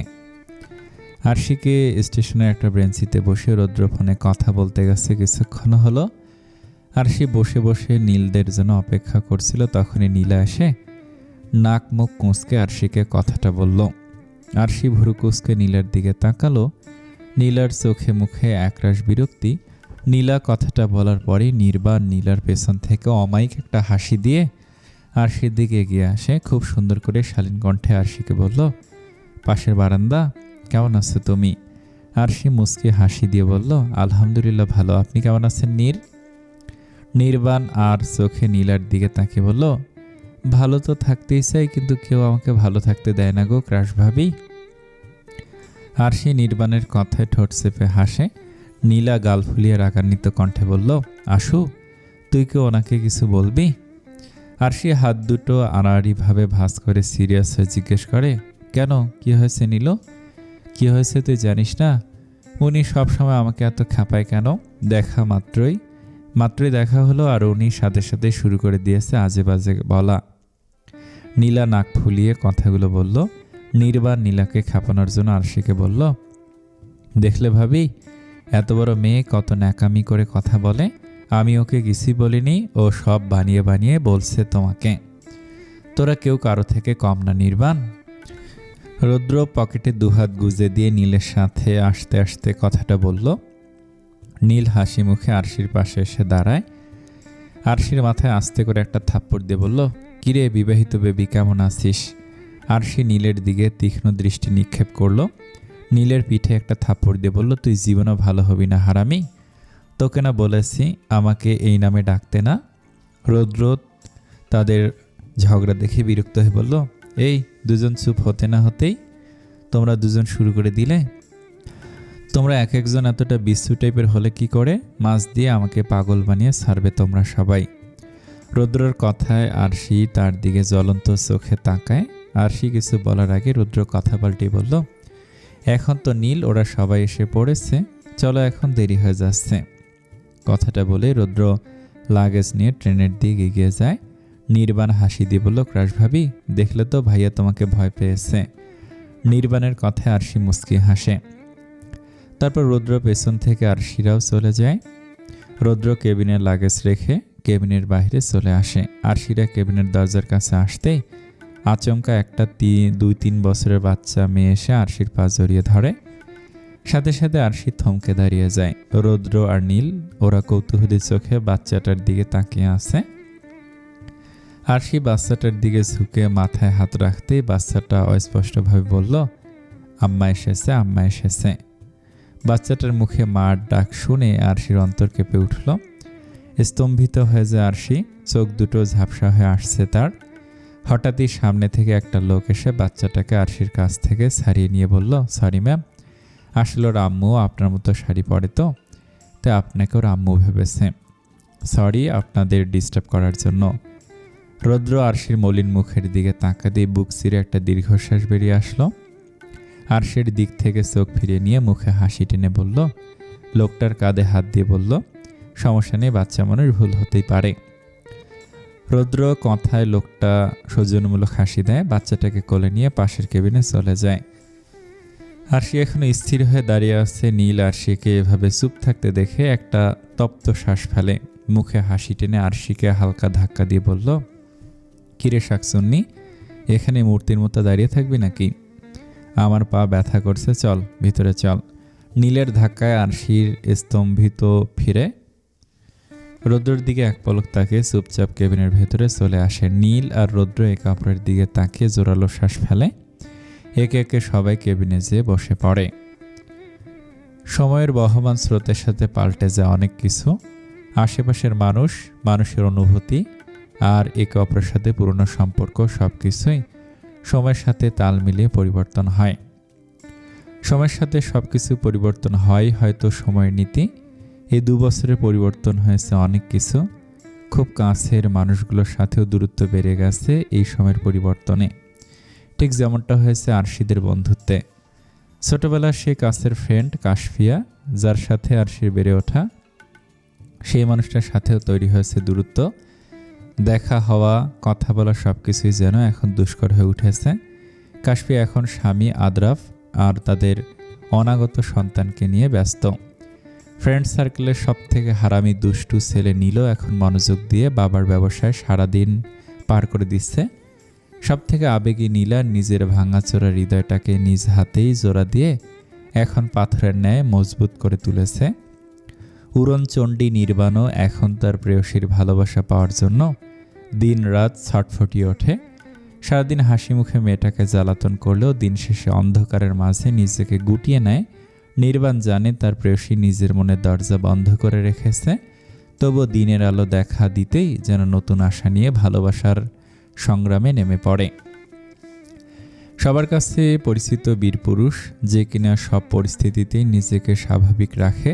আরশিকে স্টেশনের একটা বেঞ্চিতে বসে রুদ্র ফোনে কথা বলতে গেছে। কিছুক্ষণ হলো আরশি বসে বসে নীলদের জন্য অপেক্ষা করছিল। তখনই নীলা এসে নাক মুখ কুঁচকে আরশিকে কথাটা বলল। আরশি ভুরু কুঁচকে নীলার দিকে তাকালো। নীলার চোখে মুখে একরাশ বিরক্তি। নীলা কথাটা বলার পরে নির্বাণ নীলার পেছন থেকে অমায়িক একটা হাসি দিয়ে আরশির দিকে এগিয়ে আসে, খুব সুন্দর করে শালীন কণ্ঠে আরশিকে বলল, পাশের বারান্দা, কেমন আছো তুমি? আরশি মুচকি হাসি দিয়ে বলল, আলহামদুলিল্লাহ ভালো, আপনি কেমন আছেন নির্বাণ আর চোখে নীলার দিকে তাকিয়ে বলল, ভালো তো থাকতেই চাই, কিন্তু কেউ আমাকে ভালো থাকতে দেয় না গো ক্রাশ ভাবি। আরশি নির্বাণের কথায় ঠোঁট চেপে হাসে। নীলা গাল ফুলিয়ে রাগান্বিত কণ্ঠে বলল, আশু, তুই কি ওনাকে কিছু বলবি? আরশি হাত দুটো আড়াআড়িভাবে ভাঁজ করে সিরিয়াস হয়ে জিজ্ঞেস করে, কেন, কি হয়েছে নীল? কি হয়েছে তুই জানিস না? উনি সবসময় আমাকে এত খাপায় কেন? মাত্রই দেখা হলো আর উনি সাথে সাথে শুরু করে দিয়েছে আজে বাজে বলা। নীলা নাক ফুলিয়ে কথাগুলো বলল। নির্বাণ নীলাকে খাপানোর জন্য আরশিকে বলল, দেখলে ভাবি, এত বড় মেয়ে কত ন্যাকামি করে কথা বলে। আমি ওকে কিছুই বলিনি, ও সব বানিয়ে বানিয়ে বলছে তোমাকে। তোরা কেউ কারো থেকে কম না নির্বাণ। রৌদ্র পকেটে দুহাত গুজে দিয়ে নীলের সাথে আসতে আসতে কথাটা বলল। নীল হাসি মুখে আরশির পাশে এসে দাঁড়ায়। আরশির মাথায় আস্তে করে একটা থাপ্পড় দিয়ে বলল, কিরে বিবাহিত বেবি, কেমন আছিস? আরশি নীলের দিকে তীক্ষ্ণ দৃষ্টি নিক্ষেপ করলো। নীলের পিঠে একটা থাপ্পড় দিয়ে বলল, তুই জীবনও ভালো হবি না হারামি। তোকে না বলেছি আমাকে এই নামে ডাকতে না। রৌদ্র তাদের ঝগড়া দেখে বিরক্ত হয়ে বলল, এই দুজন চুপ হতে না হতেই তোমরা দুজন শুরু করে দিলে। তোমরা এক একজন এতটা বিচ্ছু টাইপের হলে কি করে? মাছ দিয়ে আমাকে পাগল বানিয়ে ছাড়বে তোমরা সবাই। রৌদ্রর কথায় আরশি তার দিকে জ্বলন্ত চোখে তাকায়। আরশি কিছু বলার আগে রৌদ্র কথা পাল্টে বলল, এখন তো নীল ওরা সবাই এসে পড়েছে, চলো এখন দেরি হয়ে যাচ্ছে। কথাটা বলে রৌদ্র লাগেজ নিয়ে ট্রেনের দিকে এগিয়ে যায়। নির্বাণ হাসি দিয়ে বলল, ক্রাশ ভাবি, দেখলে তো ভাইয়া তোমাকে ভয় পেয়েছে। নির্বাণের কথায় আরশি মুচকি হাসে। তারপর রৌদ্র পেছন থেকে আরশিরাও চলে যায়। রৌদ্র কেবিনের লাগেজ রেখে কেবিনের বাইরে চলে আসে। আরশিরা কেবিনের দরজার কাছে আসতেই আচমকা একটা 2-3 বছরের বাচ্চা মেয়ে এসে আরশির পা জড়িয়ে ধরে। সাথে সাথে আরশি থমকে দাঁড়িয়ে যায়। রৌদ্র আর নীল ওরা কৌতূহলী চোখে বাচ্চাটার দিকে তাকিয়ে আছে। আরশি বাচ্চাটার দিকে ঝুঁকে মাথায় হাত রাখতেই বাচ্চাটা অস্পষ্টভাবে বলল, আম্মা এসেছে, আম্মা এসেছে। বাচ্চাটার মুখে মার ডাক শুনে আরশির অন্তর কেঁপে উঠল। স্তম্ভিত হয়ে যায় আরশি, চোখ দুটো ঝাপসা হয়ে আসছে তার। হঠাৎই সামনে থেকে একটা লোক এসে বাচ্চাটাকে আরশির কাছ থেকে ছাড়িয়ে নিয়ে বলল, সরি ম্যাম, আসলে ওর আম্মু আপনার মতো শাড়ি পরে তো, তাই আপনাকে ওর আম্মু ভেবেছে। সরি আপনাদের ডিস্টার্ব করার জন্য। রৌদ্র আরশির মলিন মুখের দিকে তাকা দিয়ে বুক চিরে একটা দীর্ঘশ্বাস বেরিয়ে আসলো। আরশির দিক থেকে চোখ ফিরিয়ে নিয়ে মুখে হাসি টেনে বলল, লোকটার কাঁধে হাত দিয়ে বলল, সমস্যা নেই, বাচ্চা মানুষ, ভুল হতেই পারে। রৌদ্র কথায় লোকটা সৌজন্যমূলক হাসি দেয়, বাচ্চাটাকে কোলে নিয়ে পাশের কেবিনে চলে যায়। আরশি এখনো স্থির হয়ে দাঁড়িয়ে আছে। নীল আরশিকে এভাবে চুপ থাকতে দেখে একটা তপ্ত শ্বাস ফেলে। মুখে হাসি টেনে আরশিকে হালকা ধাক্কা দিয়ে বলল, কিরে শাকচুন্নি, এখানে মূর্তির মতো দাঁড়িয়ে থাকবি নাকি? আমার পা ব্যথা করছে, চল ভিতরে চল। নীলের ধাক্কায় আরশির স্তম্ভিত ফিরে রৌদ্রের দিকে এক পলক তাকিয়ে চুপচাপ কেবিনের ভেতরে চলে আসে। নীল আর রৌদ্র একে অপরের দিকে তাকিয়ে জোরালো শ্বাস ফেলে। একে একে সবাই কেবিনে যেয়ে বসে পড়ে। সময়ের বহমান স্রোতের সাথে পাল্টে যায় অনেক কিছু। আশেপাশের মানুষ, মানুষের অনুভূতি আর একে অপরের সাথে পুরনো সম্পর্ক, সব কিছুই সময়ের সাথে তাল মিলিয়ে পরিবর্তন হয়। সময়ের সাথে সব কিছু পরিবর্তন হয় হয়তো সময়ের নীতি। এই 2 বছরে পরিবর্তন হয়েছে অনেক কিছু। খুব কাছের মানুষগুলোর সাথেও দূরত্ব বেড়ে গেছে এই সময়ের পরিবর্তনে, ঠিক যেমনটা হয়েছে আরশিদের বন্ধুত্বে। ছোটবেলার সেই কাছের ফ্রেন্ড কাশফিয়া, যার সাথে আরশির বেড়ে ওঠা, সেই মানুষটার সাথেও তৈরি হয়েছে দূরত্ব। দেখা হওয়া, কথা বলা সব কিছুই যেন এখন দুষ্কর হয়ে উঠেছে। কাশফিয়া এখন স্বামী আদ্রাফ আর তাদের অনাগত সন্তানকে নিয়ে ব্যস্ত। ফ্রেন্ড সার্কেলের সব থেকে হারামি দুষ্টু ছেলে নীল এখন মনোযোগ দিয়ে বাবার ব্যবসায় সারাদিন পার করে দিচ্ছে। সব থেকে আবেগী নীলা নিজের ভাঙাচোরা হৃদয়টাকে নিজ হাতেই জোড়া দিয়ে এখন পাথরের ন্যায় মজবুত করে তুলেছে। উড়নচণ্ডী নির্বাণও এখন তার প্রেয়সীর ভালোবাসা পাওয়ার জন্য দিন রাত ছটফটিয়ে ওঠে। সারাদিন হাসি মুখে মেয়েটাকে জ্বালাতন করলেও দিন শেষে অন্ধকারের মাঝে নিজেকে গুটিয়ে নেয়। নির্বাণ জানে তার প্রেয়সী নিজের মনে দরজা বন্ধ করে রেখেছে, তবুও দিনের আলো দেখা দিতেই যেন নতুন আশা নিয়ে ভালোবাসার সংগ্রামে নেমে পড়ে। সবার কাছে পরিচিত বীরপুরুষ, যে কিনা সব পরিস্থিতিতেই নিজেকে স্বাভাবিক রাখে,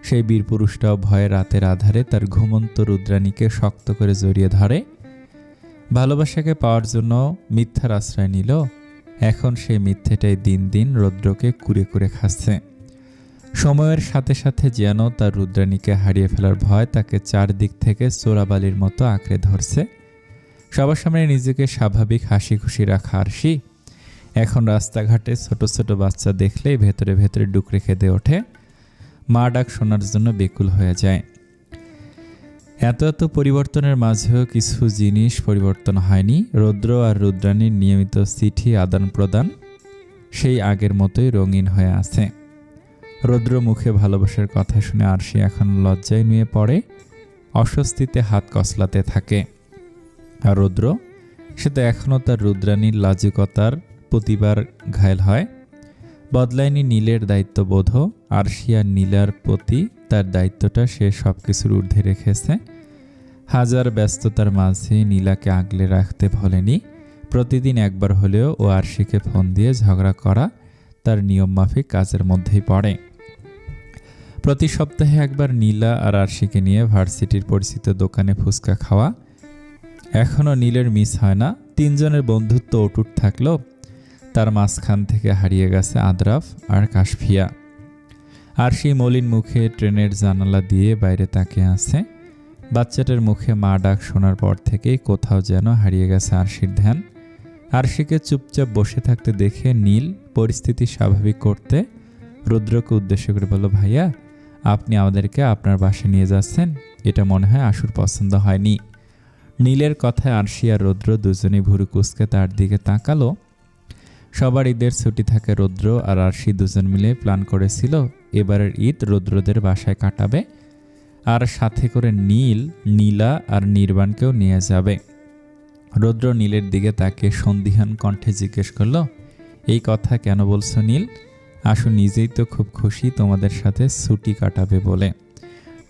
সেই বীরপুরুষটাও ভয়ে রাতের আধারে তার ঘুমন্ত রুদ্রাণীকে শক্ত করে জড়িয়ে ধরে। ভালোবাসাকে পাওয়ার জন্য মিথ্যার আশ্রয় নিল। এখন সেই মিথ্যেটাই দিন দিন রৌদ্রকে কুরে কুরে খাচ্ছে। সময়ের সাথে সাথে যেন তার রুদ্রাণীকে হারিয়ে ফেলার ভয় তাকে চারদিক থেকে চোরাবালির মতো আঁকড়ে ধরছে। সবার সামনে নিজেকে স্বাভাবিক হাসি খুশি রাখা আরশি এখন রাস্তাঘাটে ছোট ছোট বাচ্চা দেখলেই ভেতরে ভেতরে ডুকরে কেঁদে ওঠে। মা ডাক শোনার জন্য বেকুল হয়ে যায়। এত এত পরিবর্তনের মাঝেও কিছু জিনিস পরিবর্তন হয়নি। রৌদ্র আর রুদ্রাণীর নিয়মিত চিঠি আদান প্রদান সেই আগের মতোই রঙিন হয়ে আছে। রৌদ্র মুখে ভালোবাসার কথা শুনে আরশি এখন লজ্জায় নুয়ে পড়ে, অস্বস্তিতে হাত কসলাতে থাকে। আর রৌদ্র, সে তো এখনও তার রুদ্রাণীর লাজুকতার প্রতিবার ঘায়েল হয়। বদলায়নি নীলের দায়িত্ববোধ। আরশি আর নীলার প্রতি তার দায়িত্বটা সে সব কিছুর ঊর্ধ্বে রেখেছে। হাজার ব্যস্ততার মাঝে নীলাকে আগলে রাখতে ভোলেনি। প্রতিদিন একবার হলেও ও আরশিকে ফোন দিয়ে ঝগড়া করা তার নিয়মমাফিক কাজের মধ্যেই পড়ে। প্রতি সপ্তাহে একবার নীলা আর আরশিকে নিয়ে ভার্সিটির পরিচিত দোকানে ফুচকা খাওয়া এখনও নীলের মিস হয় না। তিনজনের বন্ধুত্ব অটুট থাকলেও তার মাঝখান থেকে হারিয়ে গেছে আদ্রাফ আর কাশফিয়া। আরশি মলিন মুখে ট্রেনের জানালা দিয়ে বাইরে তাকিয়ে আছে। বাচ্চাটার মুখে মা ডাক শোনার পর থেকেই কোথাও যেন হারিয়ে গেছে আরশির ধ্যান। আরশিকে চুপচাপ বসে থাকতে দেখে নীল পরিস্থিতি স্বাভাবিক করতে রুদ্রকে উদ্দেশ্য করে বলল, ভাইয়া, আপনি আমাদেরকে আপনার বাসায় নিয়ে যাচ্ছেন, এটা মনে হয় আশুর পছন্দ হয়নি। নীলের কথায় আরশি আর রৌদ্র দুজনেই ভুরু কুঁচকে তার দিকে তাকালো। সবার ঈদের ছুটি থাকে। রৌদ্র আর আরশি দুজন মিলে প্ল্যান করেছিল এবারের ঈদ রৌদ্রদের বাসায় কাটাবে, আর সাথে করে নীলা আর নির্বাণকেও নিয়ে যাবে। রৌদ্র নীলের দিকে তাকে সন্দিহান কণ্ঠে জিজ্ঞেস করল, এই কথা কেন বলছো নীল? আশু নিজেই তো খুব খুশি তোমাদের সাথে ছুটি কাটাবে বলে।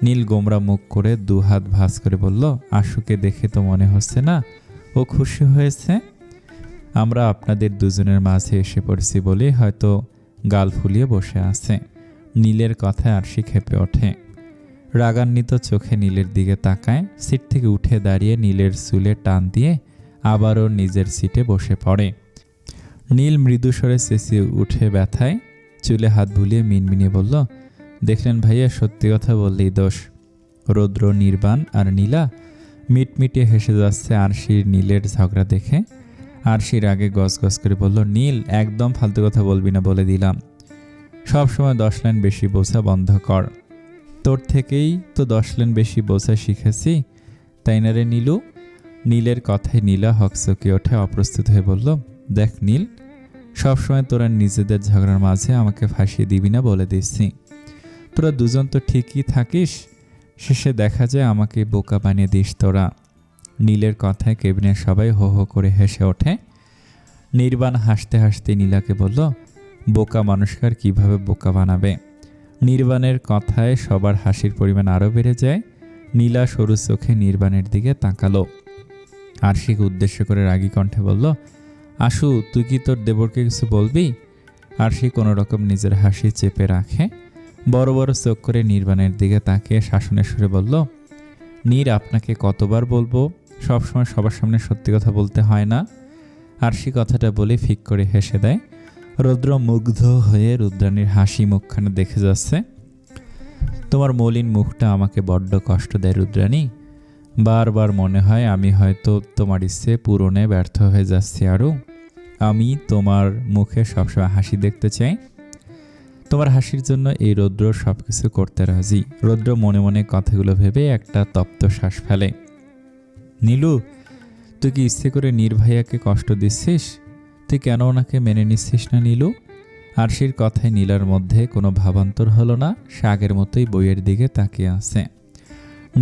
নীল গোমরা মুখ করে দুহাত ভাঁজ করে বলল, আশুকে দেখে তো মনে হচ্ছে না ও খুশি হয়েছে। আমরা আপনাদের দুজনের মাঝে এসে পড়েছি বলে হয়তো গাল ফুলিয়ে বসে আছে। নীলের কথায় আরশি ক্ষেপে ওঠে। রাগান্বিত চোখে নীলের দিকে তাকায়। সিট থেকে উঠে দাঁড়িয়ে নীলের চুলে টান দিয়ে আবারও নিজের সিটে বসে পড়ে। নীল মৃদুস্বরে চেঁচিয়ে উঠে ব্যথায় চুলে হাত বুলিয়ে মিনমিনিয়ে বলল, দেখলেন ভাইয়া, সত্যি কথা বললেই দোষ। রৌদ্র, নির্বাণ আর নীলা মিটমিটিয়ে হেসে যাচ্ছে আরশির নীলের ঝগড়া দেখে। আরশির আগে গজগজ করে বলল, নীল, একদম ফালতু কথা বলবি না বলে দিলাম। সব সময় 10 লাইন বেশি বোঝা বন্ধ কর। তোর থেকেই তো 10 লাইন বেশি বোঝা শিখেছি, তাই না রে নীলু? নীলের কথায় নীলা হকচকিয়ে ওঠে, অপ্রস্তুত হয়ে বলল, দেখ নীল, সবসময় তোরা নিজেদের ঝগড়ার মাঝে আমাকে ফাঁসিয়ে দিবি না বলে দিচ্ছি। তোরা দুজন তো ঠিকই থাকিস, শেষে দেখা যায় আমাকে বোকা বানিয়ে দিস তোরা। নীলের কথায় কেবিনের সবাই হো হো করে হেসে ওঠে। নির্বাণ হাসতে হাসতে নীলাকে বলল, বোকা মানুষকে আর কীভাবে বোকা বানাবে? নির্বাণের কথায় সবার হাসির পরিমাণ আরও বেড়ে যায়। নীলা সরু চোখে নির্বাণের দিকে তাকালো। আরশিকে উদ্দেশ্য করে রাগী কণ্ঠে বলল, আশু, তুই কি তোর দেবরকে কিছু বলবি? আরশি কোনো রকম নিজের হাসি চেপে রাখে। বড় বড় চোখ করে নির্বাণের দিকে তাকিয়ে শাসনের সুরে বলল, নীর, আপনাকে কতবার বলবো, সবসময় সবার সামনে সত্যি কথা বলতে হয় না। আরশি কথাটা বলে ফিক করে হেসে দেয়। রৌদ্র মুগ্ধ হয়ে রুদ্রাণীর হাসি মুখখানে দেখে যাচ্ছে। তোমার মলিন মুখটা আমাকে বড্ড কষ্ট দেয় রুদ্রাণী। বারবার মনে হয় আমি হয়তো তোমার ইচ্ছে পূরণে ব্যর্থ হয়ে যাচ্ছি। আরও আমি তোমার মুখে সবসময় হাসি দেখতে চাই। তোমার হাসির জন্য এই রৌদ্র সব কিছু করতে রাজি। রৌদ্র মনে মনে কথাগুলো ভেবে একটা তপ্ত শ্বাস ফেলে। নীলু, তুই কি ইচ্ছে করে নির্ভাইয়াকে কষ্ট দিচ্ছিস? তুই কেন ওনাকে মেনে নিচ্ছিস না নীলু? আরশির কথায় নীলার মধ্যে কোনো ভাবান্তর হলো না। সে আগের মতোই বইয়ের দিকে তাকিয়ে আছে।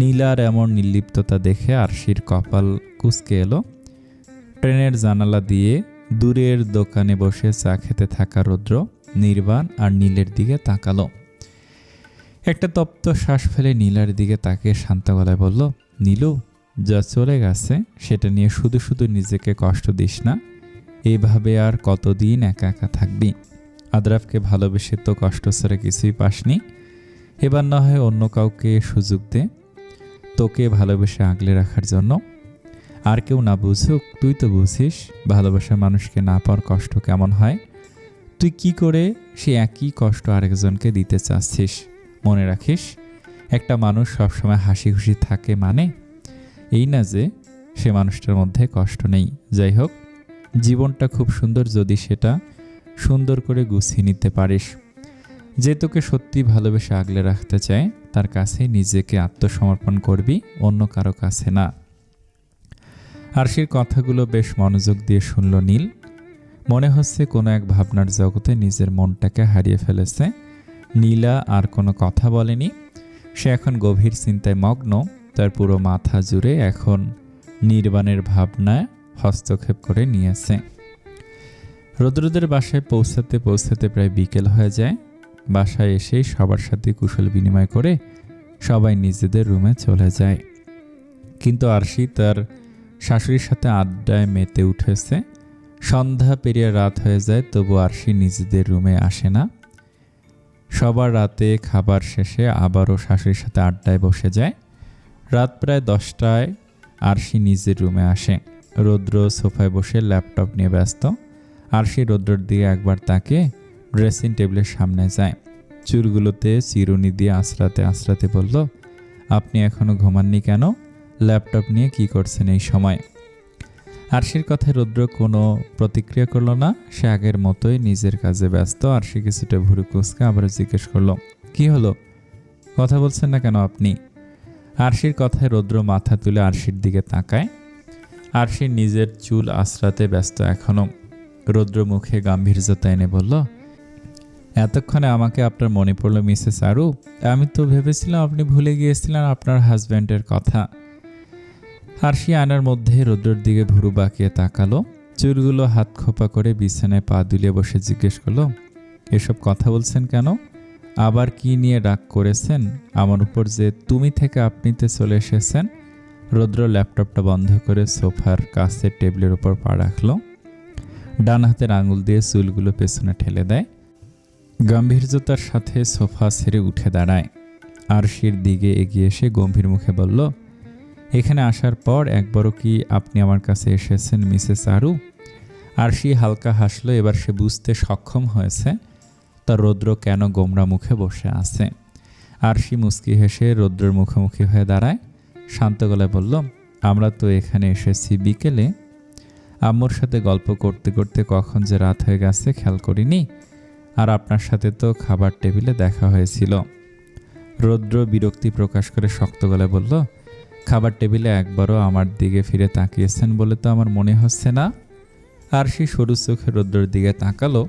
নীলার এমন নির্লিপ্ততা দেখে আরশির কপাল কুঁচকে এলো। ট্রেনের জানালা দিয়ে দূরের দোকানে বসে চা খেতে থাকা রৌদ্র নির্বাণ আর নীলের দিকে তাকালো। একটা তপ্ত শ্বাস ফেলে নীলার দিকে তাকিয়ে শান্ত গলায় বলল, নীলু, যা চলে গেছে সেটা নিয়ে শুধু শুধু নিজেকে কষ্ট দিস না। এইভাবে আর কতদিন একা একা থাকবি? আদ্রাফকে ভালোবেসে তো কষ্ট ছাড়া কিছুই পাসনি। এবার না হয় অন্য কাউকে সুযোগ দে তোকে ভালোবেসে আগলে রাখার জন্য। আর কেউ না বুঝুক, তুই তো বুঝিস ভালোবাসার মানুষকে না পাওয়ার কষ্ট কেমন হয়। তুই কি করে সে একই কষ্ট আরেকজনকে দিতে চাচ্ছিস? মনে রাখিস, একটা মানুষ সবসময় হাসি খুশি থাকে মানে এই না যে সে মানুষটার মধ্যে কষ্ট নেই। যাই হোক, জীবনটা খুব সুন্দর যদি সেটা সুন্দর করে গুছিয়ে নিতে পারিস। যে তোকে সত্যি ভালোবেসে আগলে রাখতে চায় তার কাছে নিজেকে আত্মসমর্পণ করবি, অন্য কারো কাছে না। আরশির কথাগুলো বেশ মনোযোগ দিয়ে শুনল নীল। মনে হচ্ছে কোনো এক ভাবনার জগতে নিজের মনটাকে হারিয়ে ফেলেছে। নীলা আর কোনো কথা বলেনি। সে এখন গভীর চিন্তায় মগ্ন। তার পুরো মাথা জুড়ে এখন নির্বাণের ভাবনায় হস্তক্ষেপ করে নিয়েছে। রৌদ্রদের বাসায় পৌঁছাতে পৌঁছাতে প্রায় বিকেল হয়ে যায়। বাসায় এসেই সবার সাথে কুশল বিনিময় করে সবাই নিজেদের রুমে চলে যায়। কিন্তু আরশি তার শাশুড়ির সাথে আড্ডায় মেতে উঠেছে। সন্ধ্যা পেরিয়ে রাত হয়ে যায়, তবু আরশি নিজেদের রুমে আসে না। সবার রাতে খাবার শেষে আবারও শাশুড়ির সাথে আড্ডায় বসে যায়। রাত প্রায় 10টায় আরশি নিজের রুমে আসে। রৌদ্র সোফায় বসে ল্যাপটপ নিয়ে ব্যস্ত। আরশি রৌদ্রর দিকে একবার তাকে ড্রেসিং টেবিলের সামনে যায়। চুলগুলোতে চিরুনি দিয়ে আঁচড়াতে আঁচড়াতে বলল, আপনি এখনো ঘুমাননি কেন? ল্যাপটপ নিয়ে কি করছেন এই সময়? আরশির কথায় রৌদ্র কোনো প্রতিক্রিয়া করলো না। সে আগের মতোই নিজের কাজে ব্যস্ত। আরশি কিছুটা ভুরু কুঁচকে আবার জিজ্ঞেস করলো, কি হলো, কথা বলছেন না কেন আপনি? আরশির কথায় রৌদ্র মাথা তুলে আরশির দিকে তাকায়। আরশি নিজের চুল আঁচড়াতে ব্যস্ত এখনো। রৌদ্র মুখে গাম্ভীর্যতা এনে বলল, এতক্ষণে আমাকে আপনার মনে পড়লো মিসেস আরু। আমি তো ভেবেছিলাম আপনি ভুলে গিয়েছিলেন আপনার হাজব্যান্ডের কথা। আরশি আয়নার মধ্যে রৌদ্রের দিকে ভুরু বাঁকিয়ে তাকালো। চুলগুলো হাত খোপা করে বিছানায় পা দুলিয়ে বসে জিজ্ঞেস করলো, এসব কথা বলছেন কেন? আবার কি নিয়ে রাগ করেছেন আমার উপর যে তুমি থেকে আপনিতে চলে এসেছেন? রৌদ্র ল্যাপটপটা বন্ধ করে সোফার কাছের টেবিলের উপর পা রাখলো। ডান হাতের আঙুল দিয়ে চুলগুলো পেছনে ঠেলে দেয়। গাম্ভীর্যতার সাথে সোফা ছেড়ে উঠে দাঁড়ায়। আরশির দিকে এগিয়ে এসে গম্ভীর মুখে বলল, এখানে আসার পর একবারও কি আপনি আমার কাছে এসেছেন মিসেস আরু? আরশি হালকা হাসলো। এবার সে বুঝতে সক্ষম হয়েছে তার রৌদ্র কেন গোমরা মুখে বসে আছে। আরশি মুচকি হেসে রৌদ্রের মুখোমুখি হয়ে দাঁড়ায়। শান্ত গলায় বলল, আমরা তো এখানে এসেছি বিকেলে। আম্মুর সাথে গল্প করতে করতে কখন যে রাত হয়ে গেছে খেয়াল করিনি। আর আপনার সাথে তো খাবার টেবিলে দেখা হয়েছিল। রৌদ্র বিরক্তি প্রকাশ করে শক্ত গলায় বলল, খাবার টেবিলে একবারও আমার দিকে ফিরে তাকিয়েছেন বলে তো আমার মনে হচ্ছে না। আরশি সরু চোখে রৌদ্রের দিকে তাকালো।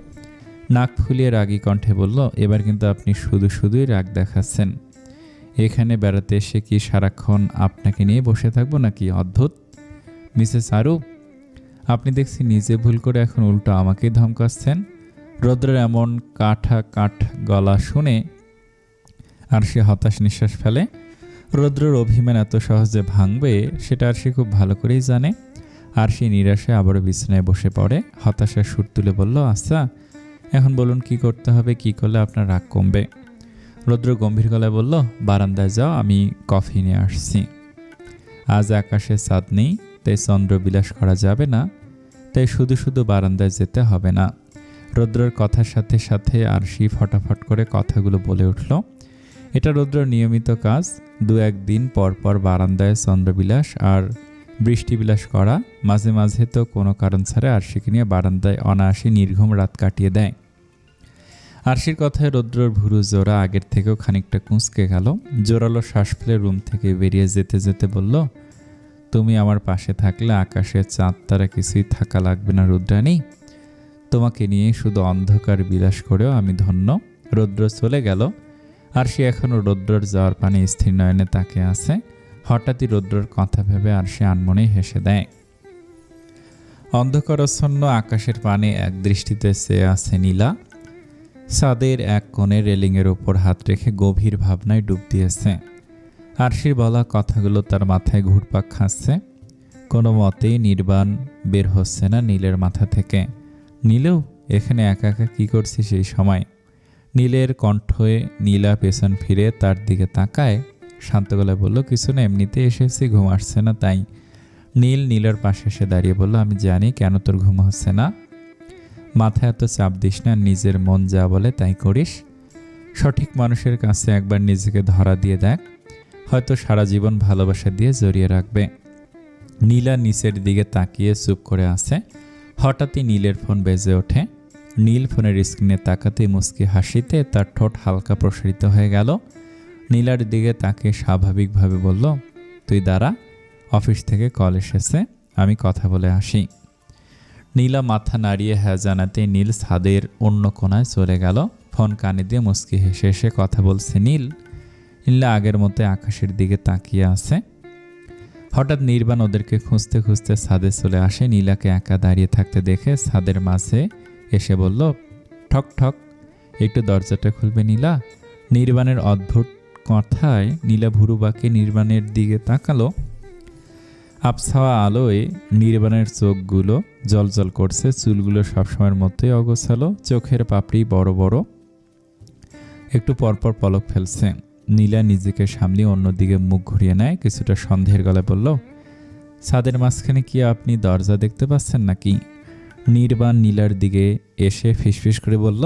নাক ফুলিয়ে রাগী কণ্ঠে বলল, এবার কিন্তু আপনি শুধু শুধুই রাগ দেখাচ্ছেন। এখানে বেড়াতে এসে কি সারাক্ষণ আপনাকে নিয়ে বসে থাকবো নাকি? অদ্ভুত। মিসেস আরু, আপনি দেখছি নিজে ভুল করে এখন উল্টো আমাকেই ধমকাচ্ছেন। রৌদ্রের এমন কাঠ গলা শুনে আরশি হতাশ নিঃশ্বাস ফেলে। রৌদ্রের অভিমান এত সহজে ভাঙবে সেটা আরশি খুব ভালো করেই জানে। আরশি নিরাশে আবারও বিছানায় বসে পড়ে। হতাশার সুর তুলে বলল, আচ্ছা এখন বলুন কি করতে হবে, কি করলে আপনার রাগ কমবে? রৌদ্র গম্ভীর গলায় বলল, বারান্দায় যাও, আমি কফি নিয়ে আসছি। আজ আকাশে চাঁদ নেই, তাই চন্দ্রবিলাস করা যাবে না, তাই শুধু শুধু বারান্দায় যেতে হবে না। রৌদ্রের কথার সাথে সাথে আরশি ফটাফট করে কথাগুলো বলে উঠল। এটা রৌদ্রের নিয়মিত কাজ। 2-1 দিন পর পর বারান্দায় চন্দ্রবিলাস আর বৃষ্টিবিলাস করা। মাঝে মাঝে তো কোনো কারণ ছাড়া আরশিকে নিয়ে বারান্দায় অনায়াসে নির্ঘুম রাত কাটিয়ে দেয়। আরশির কথায় রৌদ্রের ভুরু জোড়া আগের থেকেও খানিকটা কুঁচকে গেল। জোরালো শ্বাস ফেলে রুম থেকে বেরিয়ে যেতে যেতে বলল, তুমি আমার পাশে থাকলে আকাশে চাঁদ তারা কিছুই থাকা লাগবে না রুদ্রাণী। তোমাকে নিয়ে শুধু অন্ধকার বিলাস করেও আমি ধন্য। রৌদ্র চলে গেল। আরশি এখনও রৌদ্রর যাওয়ার পানে স্থির নয়নে তাকিয়ে আছে। হঠাৎই রৌদ্রর কথা ভেবে আরশি আনমনেই হেসে দেয়। অন্ধকারাচ্ছন্ন আকাশের পানে এক দৃষ্টিতে চেয়ে আছে নীলা। ছাদের এক কোণে রেলিংয়ের ওপর হাত রেখে গভীর ভাবনায় ডুব দিয়েছে। আরশির বলা কথাগুলো তার মাথায় ঘুরপাক খাচ্ছে। কোনো মতেই নির্বাণ বের হচ্ছে না নীলের মাথা থেকে। নীলেও এখানে একা একা কী করছিস এই সময়? নীলের কণ্ঠে নীলা পেছন ফিরে তার দিকে তাকায়, শান্ত গলায় বলল, কিছু না, এমনিতে এসেছি, ঘুম আসছে না তাই। নীলার পাশে এসে দাঁড়িয়ে বলল, আমি জানি কেন তোর ঘুম হচ্ছে না। মাথায় এত চাপ দিস না, নিজের মন যা বলে তাই করিস। সঠিক মানুষের কাছে একবার নিজেকে ধরা দিয়ে দেখ, হয়তো সারা জীবন ভালোবাসা দিয়ে জড়িয়ে রাখবে। নীলা নিচের দিকে তাকিয়ে চুপ করে আছে। হঠাৎই নীলের ফোন বেজে ওঠে। নীল ফোনের স্ক্রিনে তাকাতেই মুচকি হাসিতে তার ঠোঁট হালকা প্রসারিত হয়ে গেল। নীলার দিকে তাকে স্বাভাবিকভাবে বলল, তুই দাঁড়া, অফিস থেকে কল এসেছে, আমি কথা বলে আসি। নীলা মাথা নাড়িয়ে হ্যাঁ জানাতে নীল ছাদের অন্য কোণায় চলে গেল। ফোন কানে দিয়ে মুচকি হেসে হেসে কথা বলছে নীলা আগের মতো আকাশের দিকে তাকিয়ে আছে। হঠাৎ নির্বাণ ওদেরকে খুঁজতে খুঁজতে ছাদে চলে আসে। নীলাকে একা দাঁড়িয়ে থাকতে দেখে ছাদের মাঝে এসে বলল, ঠক ঠক, একটু দরজাটা খুলবে নীলা? নির্বাণের অদ্ভুত কথায় নীলা ভুরু বাঁকিয়ে নির্বাণের দিকে তাকালো। আবছাওয়া আলোয় নির্বাণের চোখগুলো জলজল করছে, চুলগুলো সবসময়ের মতোই অগোছালো, চোখের পাপড়ি বড় বড়, একটু পরপর পলক ফেলছে। নীলা নিজেকে সামলিয়ে অন্যদিকে মুখ ঘুরিয়ে নেয়, কিছুটা সন্দেহের গলায় বলল, ছাদের মাঝখানে কি আপনি দরজা দেখতে পাচ্ছেন নাকি? নির্বাণ নীলার দিকে এসে ফিসফিস করে বলল,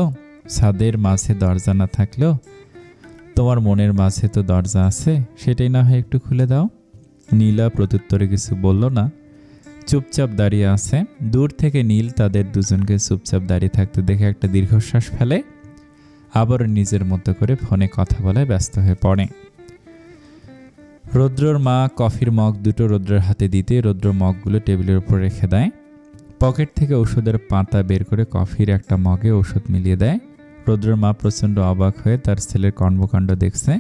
ছাদের মাঝে দরজা না থাকলেও তোমার মনের মাঝে তো দরজা আছে, সেটাই না হয় একটু খুলে দাও। নীলা প্রত্যুত্তরে কিছু বলল না, চুপচাপ দাঁড়িয়ে আছে। দূর থেকে নীল তাদের দুজনকে চুপচাপ দাঁড়িয়ে থাকতে দেখে একটা দীর্ঘশ্বাস ফেলে, আবার নিজের মতো করে ফোনে কথা বলায় ব্যস্ত হয়ে পড়ে। রৌদ্রর মা কফির মগ দুটো রৌদ্রের হাতে দিতে রৌদ্র মগগুলো টেবিলের উপর রেখে দেয়। পকেট থেকে ওষুধের পাতা বের করে কফির একটা মগে ওষুধ মিলিয়ে দেয়। রৌদ্রর মা প্রচণ্ড অবাক হয়ে তার ছেলের কর্মকাণ্ড দেখছে।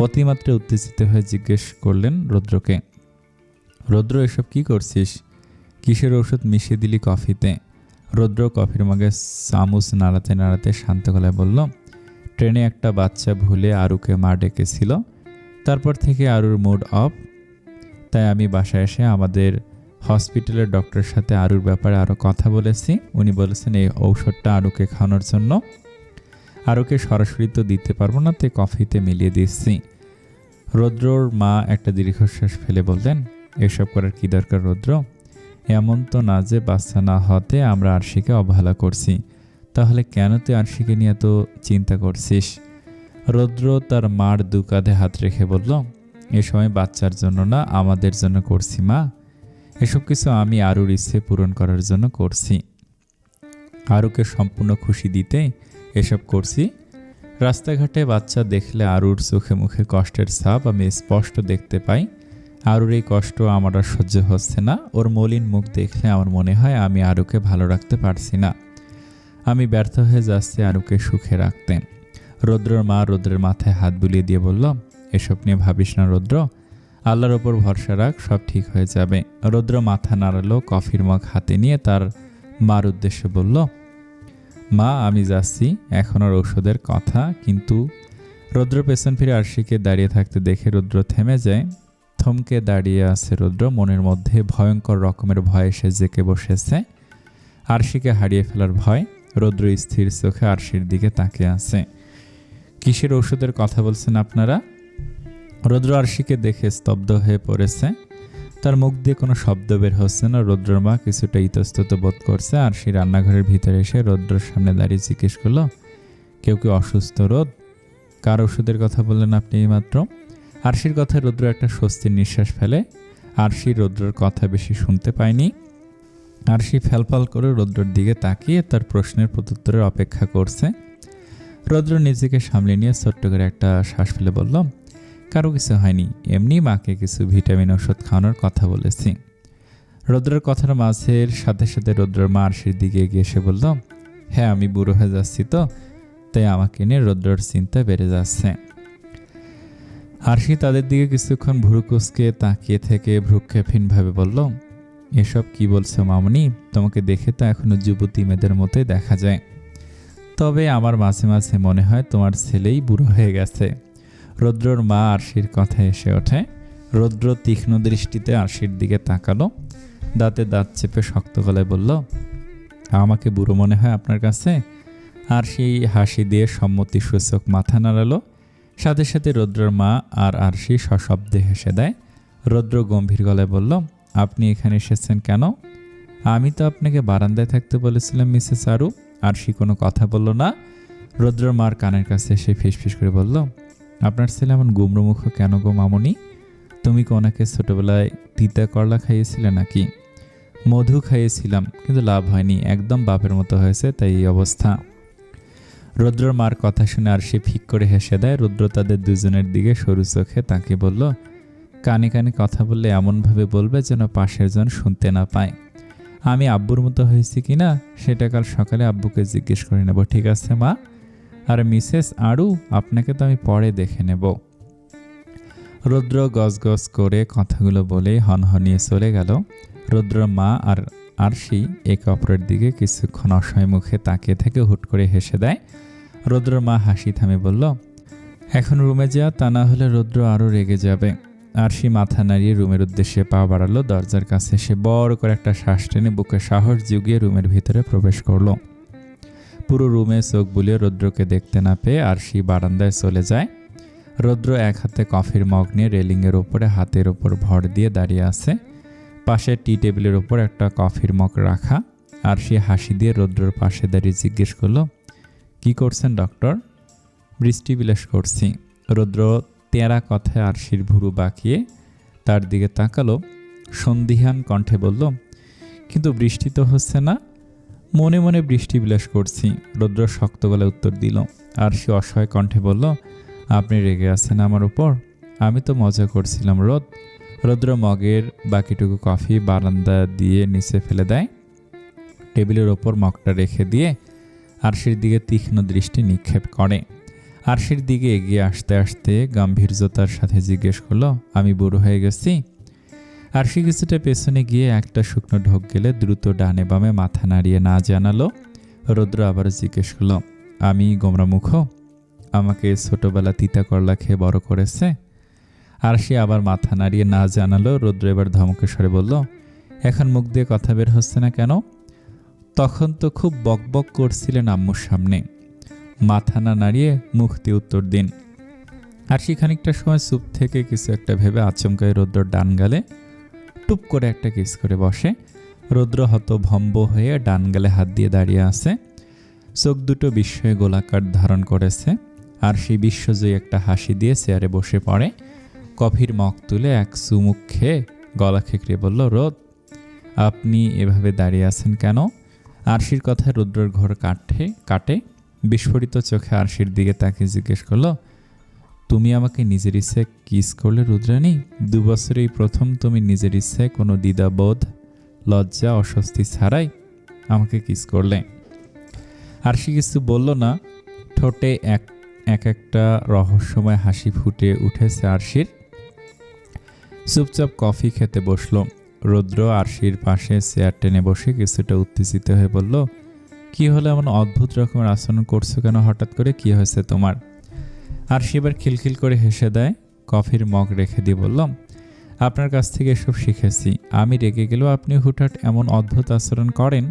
অতিমাত্রে উত্তেজিত হয়ে জিজ্ঞেস করলেন রৌদ্রকে, রৌদ্র, এসব কি করছিস? কিসের ওষুধ মিশিয়ে দিলি কফিতে? রৌদ্র কফির মগে চামচ নাড়াতে নাড়াতে শান্ত গলায় বলল, ট্রেনে একটা বাচ্চা ভুলে আরুকে মা ডেকেছিল, তারপর থেকে আরুর মুড অফ, তাই আমি বাসায় এসে আমাদের হসপিটালের ডক্টরের সাথে আরুর ব্যাপারে আরও কথা বলেছি। উনি বলেছেন এই ঔষধটা আরুকে খাওয়ানোর জন্য। আরুকে সরাসরি তো দিতে পারবো না, তাই কফিতে মিলিয়ে দিচ্ছি। রৌদ্রর মা একটা দীর্ঘশ্বাস ফেলে বললেন, এসব করার কি দরকার রৌদ্র? এমন তো না যে বাচ্চা না হতে আমরা আরশিকে অবহেলা করছি, তাহলে কেন তুই আরশিকে নিয়ে এত চিন্তা করছিস? রৌদ্র তার মার দু কাঁধে হাত রেখে বলল, এ সময় বাচ্চার জন্য না, আমাদের জন্য করছি মা। এসব কিছু আমি আরুর ইচ্ছে পূরণ করার জন্য করছি, আরুকে সম্পূর্ণ খুশি দিতে এসব করছি। রাস্তাঘাটে বাচ্চা দেখলে আরুর চোখে মুখে কষ্টের ছাপ আমি স্পষ্ট দেখতে পাই। আরুর এই কষ্ট আমার আর সহ্য হচ্ছে না। ওর মলিন মুখ দেখলে আমার মনে হয় আমি আরুকে ভালো রাখতে পারছি না, আমি ব্যর্থ হয়ে যাচ্ছি আরুকে সুখে রাখতে। রৌদ্রর মা রৌদ্রের মাথায় হাত বুলিয়ে দিয়ে বলল, এসব নিয়ে ভাবিস না রৌদ্র, আল্লাহর ওপর ভরসা রাখ, সব ঠিক হয়ে যাবে। রৌদ্র মাথা নাড়ালো, কফির মগ হাতে নিয়ে তার মার উদ্দেশ্যে বলল, মা আমি যাচ্ছি, এখন আর ঔষধের কথা কিন্তু। রৌদ্র পেছন ফিরে আরশিকে দাঁড়িয়ে থাকতে দেখে রৌদ্র থেমে যায়। থমকে দাঁড়িয়ে আছে রৌদ্র, মনের মধ্যে ভয়ঙ্কর রকমের ভয় এসে জেঁকে বসেছে। আরশিকে হারিয়ে ফেলার ভয়। রৌদ্র স্থির চোখে আরশির দিকে তাকিয়ে আছে। কিসের ঔষধের কথা বলছেন আপনারা? রৌদ্র আরশিকে দেখে স্তব্ধ হয়ে পড়েছে। তার মুখ দিয়ে কোনো শব্দ বের হচ্ছে না। রৌদ্রর মা কিছুটা ইতস্তত বোধ করছে। আরশি রান্নাঘরের ভিতরে এসে রৌদ্রর সামনে দাঁড়িয়ে জিজ্ঞেস করলো, কেউ কি অসুস্থ রোদ? কার ওষুধের কথা বললেন আপনি এইমাত্র? আরশির কথায় রৌদ্র একটা স্বস্তির নিঃশ্বাস ফেলে। আরশি রৌদ্রর কথা বেশি শুনতে পায়নি। আরশি ফ্যালফাল করে রৌদ্রর দিকে তাকিয়ে তার প্রশ্নের প্রত্যুত্তরের অপেক্ষা করছে। রৌদ্র নিজেকে সামলে নিয়ে ছোট্ট করে একটা শ্বাস ফেলে বলল, কারো কিছু হয়নি, এমনি মাকে কিছু ভিটামিন ওষুধ খাওয়ানোর কথা বলেছি। রৌদ্রের কথার মাঝের সাথে সাথে রৌদ্রের মা আরশির দিকে এগিয়ে এসে বলল, হ্যাঁ আমি বুড়ো হয়ে যাচ্ছি তো, তাই আমাকে নিয়ে রৌদ্রের চিন্তা বেড়ে যাচ্ছে। আরশি তাদের দিকে কিছুক্ষণ ভ্রু কুঁচকে তাকিয়ে থেকে ভ্রুক্ষেপহীনভাবে বলল, এসব কি বলছো মামনি? তোমাকে দেখে তো এখনো যুবতী মেয়েদের মতোই দেখা যায়। তবে আমার মাঝে মাঝে মনে হয় তোমার ছেলেই বুড়ো হয়ে গেছে। রৌদ্রর মা আরশির কথায় এসে ওঠে। রৌদ্র তীক্ষ্ণ দৃষ্টিতে আরশির দিকে তাকালো, দাঁতে দাঁত চেপে শক্ত গলায় বলল, আমাকে বুড়ো মনে হয় আপনার কাছে? আরশি হাসি দিয়ে সম্মতিসূচক মাথা নাড়ালো। সাথে সাথে রৌদ্রর মা আর আরশি সশব্দে হেসে দেয়। রৌদ্র গম্ভীর গলায় বলল, আপনি এখানে এসেছেন কেন? আমি তো আপনাকে বারান্দায় থাকতে বলেছিলাম মিসেস আরু। আরশি কোনো কথা বলল না। রৌদ্রর মার কানের কাছে এসে ফিসফিস করে বলল, আপনার ছেলে এমন গুমরোমুখ কেন গো মামনি? তুমি কি ওনাকে ছোটবেলায় তিতা করলা খাইয়েছিলে নাকি? মধু খাইয়েছিলাম, কিন্তু লাভ হয়নি, একদম বাপের মতো হয়েছে, তাই এই অবস্থা। রৌদ্রর মার কথা শুনে আরশি ফিক করে হেসে দেয়। রৌদ্র তাদের দুজনের দিকে সরু চোখে তাকিয়ে বলল, কানে কানে কথা বললে এমনভাবে বলবে যেন পাশের জন শুনতে না পায়। আমি আব্বুর মতো হয়েছি কি না সেটা কাল সকালে আব্বুকে জিজ্ঞেস করে নেব, ঠিক আছে মা? আর মিসেস আরু, আপনাকে তো আমি পরে দেখে নেব। রৌদ্র গজগজ করে কথাগুলো বলে হনহনিয়ে চলে গেল। রৌদ্রর মা আর আরশি একে অপরের দিকে কিছুক্ষণ অসহায় মুখে তাকিয়ে থেকে হুট করে হেসে দেয়। রৌদ্রর মা হাসি থামে বলল, এখন রুমে যা, তা না হলে রৌদ্র আরও রেগে যাবে। আরশি মাথা নাড়িয়ে রুমের উদ্দেশ্যে পা বাড়ালো। দরজার কাছে এসে বড় করে একটা শ্বাস টেনে বুকে সাহস জুগিয়ে রুমের ভিতরে প্রবেশ করলো। পুরো রুমে চোখ বুলিয়ে রৌদ্রকে দেখতে না পেয়ে আরশি বারান্দায় চলে যায়। রৌদ্র এক হাতে কফির মগ নিয়ে রেলিংয়ের ওপরে হাতের ওপর ভর দিয়ে দাঁড়িয়ে আছে। পাশে টি টেবিলের ওপর একটা কফির মগ রাখা। আরশি হাসি দিয়ে রৌদ্রর পাশে দাঁড়িয়ে জিজ্ঞেস করলো, কি করছেন ডক্টর? বৃষ্টি বিলাস করছি। রৌদ্র তেরা কথায় আরশির ভুরু বাঁকিয়ে তার দিকে তাকালো। সন্দিহান কণ্ঠে বলল, কিন্তু বৃষ্টি তো হচ্ছে না। মনে মনে বৃষ্টি বিলাস করছি, রৌদ্র শক্ত গলায় উত্তর দিল। আরশি অসহায় কণ্ঠে বলল, আপনি রেগে আছেন আমার উপর? আমি তো মজা করছিলাম। রৌদ্র মগের বাকিটুকু কফি বারান্দা দিয়ে নিচে ফেলে দেয়। টেবিলের ওপর মগটা রেখে দিয়ে আরশির দিকে তীক্ষ্ণ দৃষ্টি নিক্ষেপ করে। আরশির দিকে এগিয়ে আসতে আসতে গাম্ভীর্যতার সাথে জিজ্ঞেস করলো, আমি বুড়ো হয়ে গেছি? আরশি কিছুটা পেছনে গিয়ে একটা শুকনো ঢোক গেলে দ্রুত ডানে বামে মাথা নাড়িয়ে না জানালো। রৌদ্র আবার জিজ্ঞেস করলো, আমি গোমরামুখ? আমাকে ছোটবেলা তিতা করলা খেয়ে বড় করেছে? আরশি আবার মাথা নাড়িয়ে না জানালো। রৌদ্র এবার ধমকে স্বরে বলল, এখন মুখ দিয়ে কথা বের হচ্ছে না কেন? তখন তো খুব বকবক করছিলেন আম্মুর সামনে। মাথা না নাড়িয়ে মুখ দিয়ে উত্তর দিন। আরশি খানিকটা সময় চুপ থেকে কিছু একটা ভেবে আচমকায় রৌদ্রর ডান গালে টুপ করে একটা কিস করে বসে। রৌদ্র হতভম্ব হয়ে ডান গালে হাত দিয়ে দাঁড়িয়ে আছে। চোখ দুটো বিস্ময়ে গোলাকার ধারণ করেছে। আরশি বিশ্বজয়ী একটা হাসি দিয়ে চেয়ারে বসে পড়ে। কফির মগ তুলে এক চুমুক খেয়ে গলা খেকড়ে বলল, রোদ, আপনি এভাবে দাঁড়িয়ে আছেন কেন? আরশির কথায় রৌদ্রর ঘর কাটে। বিস্ফোরিত চোখে আরশির দিকে তাকিয়ে জিজ্ঞেস করলো, তুমি আমাকে নিজের ইচ্ছায় কিস করলে রুদ্রাণী? 2 বছরেই প্রথম তুমি নিজের ইচ্ছায় কোনো দ্বিধাবোধ, লজ্জা, অস্বস্তি ছাড়াই আমাকে কিস করলে। আরশি কিছু বলল না। ঠোঁটে একটা রহস্যময় হাসি ফুটে উঠেছে আরশির। চুপচাপ কফি খেতে বসলো। রৌদ্র আরশির পাশে চেয়ার টেনে বসে কিছুটা উত্তেজিত হয়ে বলল, কি হলো? এমন অদ্ভুত রকমের আচরণ করছো কেন হঠাৎ করে? কি হয়েছে তোমার? আরশি এবার খিলখিল করে হেসে দেয়। কফির মগ রেখে দিয়ে বললাম, আপনার কাছ থেকে এসব শিখেছি। আমি রেগে গেলেও আপনি হুটহাট এমন অদ্ভুত আচরণ করেন,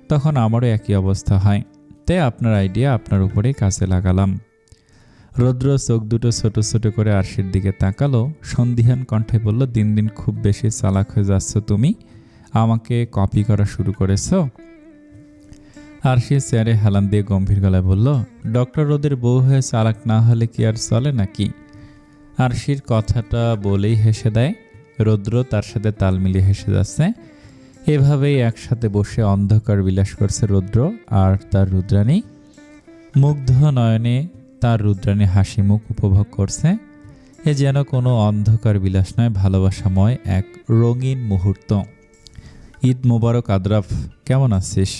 তখন আমারও একই অবস্থা হয়। তাই আপনার আইডিয়া আপনার উপরেই কাজে লাগালাম। রৌদ্র চোখ দুটো ছোট ছোট করে আরশির দিকে তাকালো। সন্দিহান কণ্ঠে বলল, দিন দিন খুব বেশি চালাক হয়ে যাচ্ছ তুমি। আমাকে কপি করা শুরু করেছো? আরশি চেয়ারে হেলান দিয়ে গম্ভীর গলায় বলল, ডক্টর রোদের বউ হয়ে চালাক না হলে কি আর চলে নাকি? আরশির কথাটা বলেই হেসে দেয়। রৌদ্র তার সাথে তাল মিলিয়ে হেসে যাচ্ছে। এভাবেই একসাথে বসে অন্ধকার বিলাস করছে রৌদ্র আর তার রুদ্রাণী। মুগ্ধ নয়নে তার রুদ্রাণী হাসি মুখ উপভোগ করছে। এ যেন কোনো অন্ধকার বিলাস নয়, ভালোবাসাময় এক রঙিন মুহূর্ত। ঈদ মোবারক আদ্রাফ, কেমন আছিস?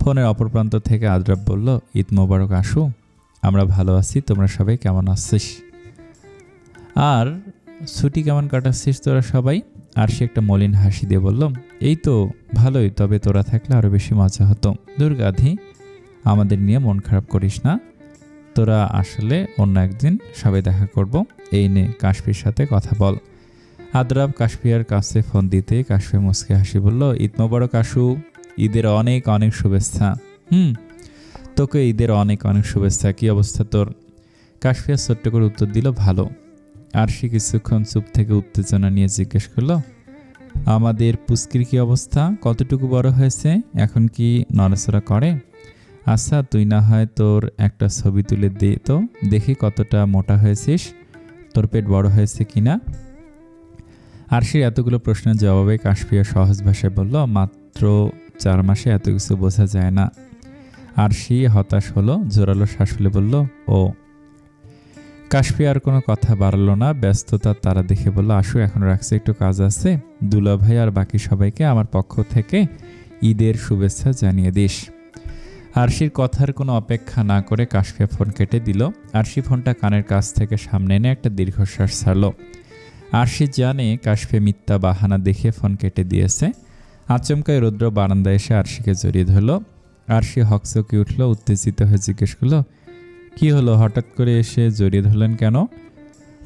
ফোনের অপর প্রান্ত থেকে আদ্রাফ বলল, ঈদ মোবারক আশু, আমরা ভালো আছি, তোমরা সবাই কেমন আছিস? আর ছুটি কেমন কাটাচ্ছিস তোরা সবাই? আরশি একটা মলিন হাসি দিয়ে বলল, এই তো ভালোই, তবে তোরা থাকলে আরও বেশি মজা হতো। দুর্গাধি, আমাদের নিয়ে মন খারাপ করিস না, তোরা আসলে অন্য একদিন সবাই দেখা করব। এই নে কাশফির সাথে কথা বল। আদ্রাব কাশফিয়ার কাছে ফোন দিতে কাশফি মুচকে হাসি বলল, ঈদ মোবারক কাশু, ঈদের অনেক অনেক শুভেচ্ছা। তোকে ঈদের অনেক অনেক শুভেচ্ছা। কি অবস্থা তোর? কাশফিয়া ছোট্ট করে উত্তর দিল, ভালো। আরশি কিছুক্ষণ চুপ থেকে উত্তেজনা নিয়ে জিজ্ঞেস করলো, আমাদের পুস্কির কি অবস্থা? কতটুকু বড় হয়েছে? এখন কি নড়াচড়া করে? আচ্ছা, তুই না হয় তোর একটা ছবি তুলে দে তো, দেখি কতটা মোটা হয়েছিস, তোর পেট বড় হয়েছে কিনা। আরশির এতগুলো প্রশ্নের জবাবে কাশফিয়া সহজ ভাষায় বলল, মাত্র 4 মাসে এত কিছু বোঝা যায় না। আরশি হতাশ হলো, জোরালো শ্বাস ফেলে বলল, ও। কাশফিয়া আর কোনো কথা বাড়ালো না, ব্যস্ততার তারা দেখে বলল, আসো এখন রাখছি, একটু কাজ আছে। দুলাভাই আর বাকি সবাইকে আমার পক্ষ থেকে ঈদের শুভেচ্ছা জানিয়ে দিস। আরশির কথার কোনো অপেক্ষা না করে কাশফিয়া ফোন কেটে দিল। আরশি ফোনটা কানের কাছ থেকে সামনে এনে একটা দীর্ঘশ্বাস ছাড়ল। আরশি জানে কাশফিয়া মিথ্যা বাহানা দেখে ফোন কেটে দিয়েছে। আচমকায় রৌদ্র বারান্দায় এসে আরশিকে জড়িয়ে ধরল। আরশি হকচকে উঠল, উত্তেজিত হয়ে জিজ্ঞেস করল, কি হলো, হঠাৎ করে এসে জড়িয়ে ধরলেন কেন?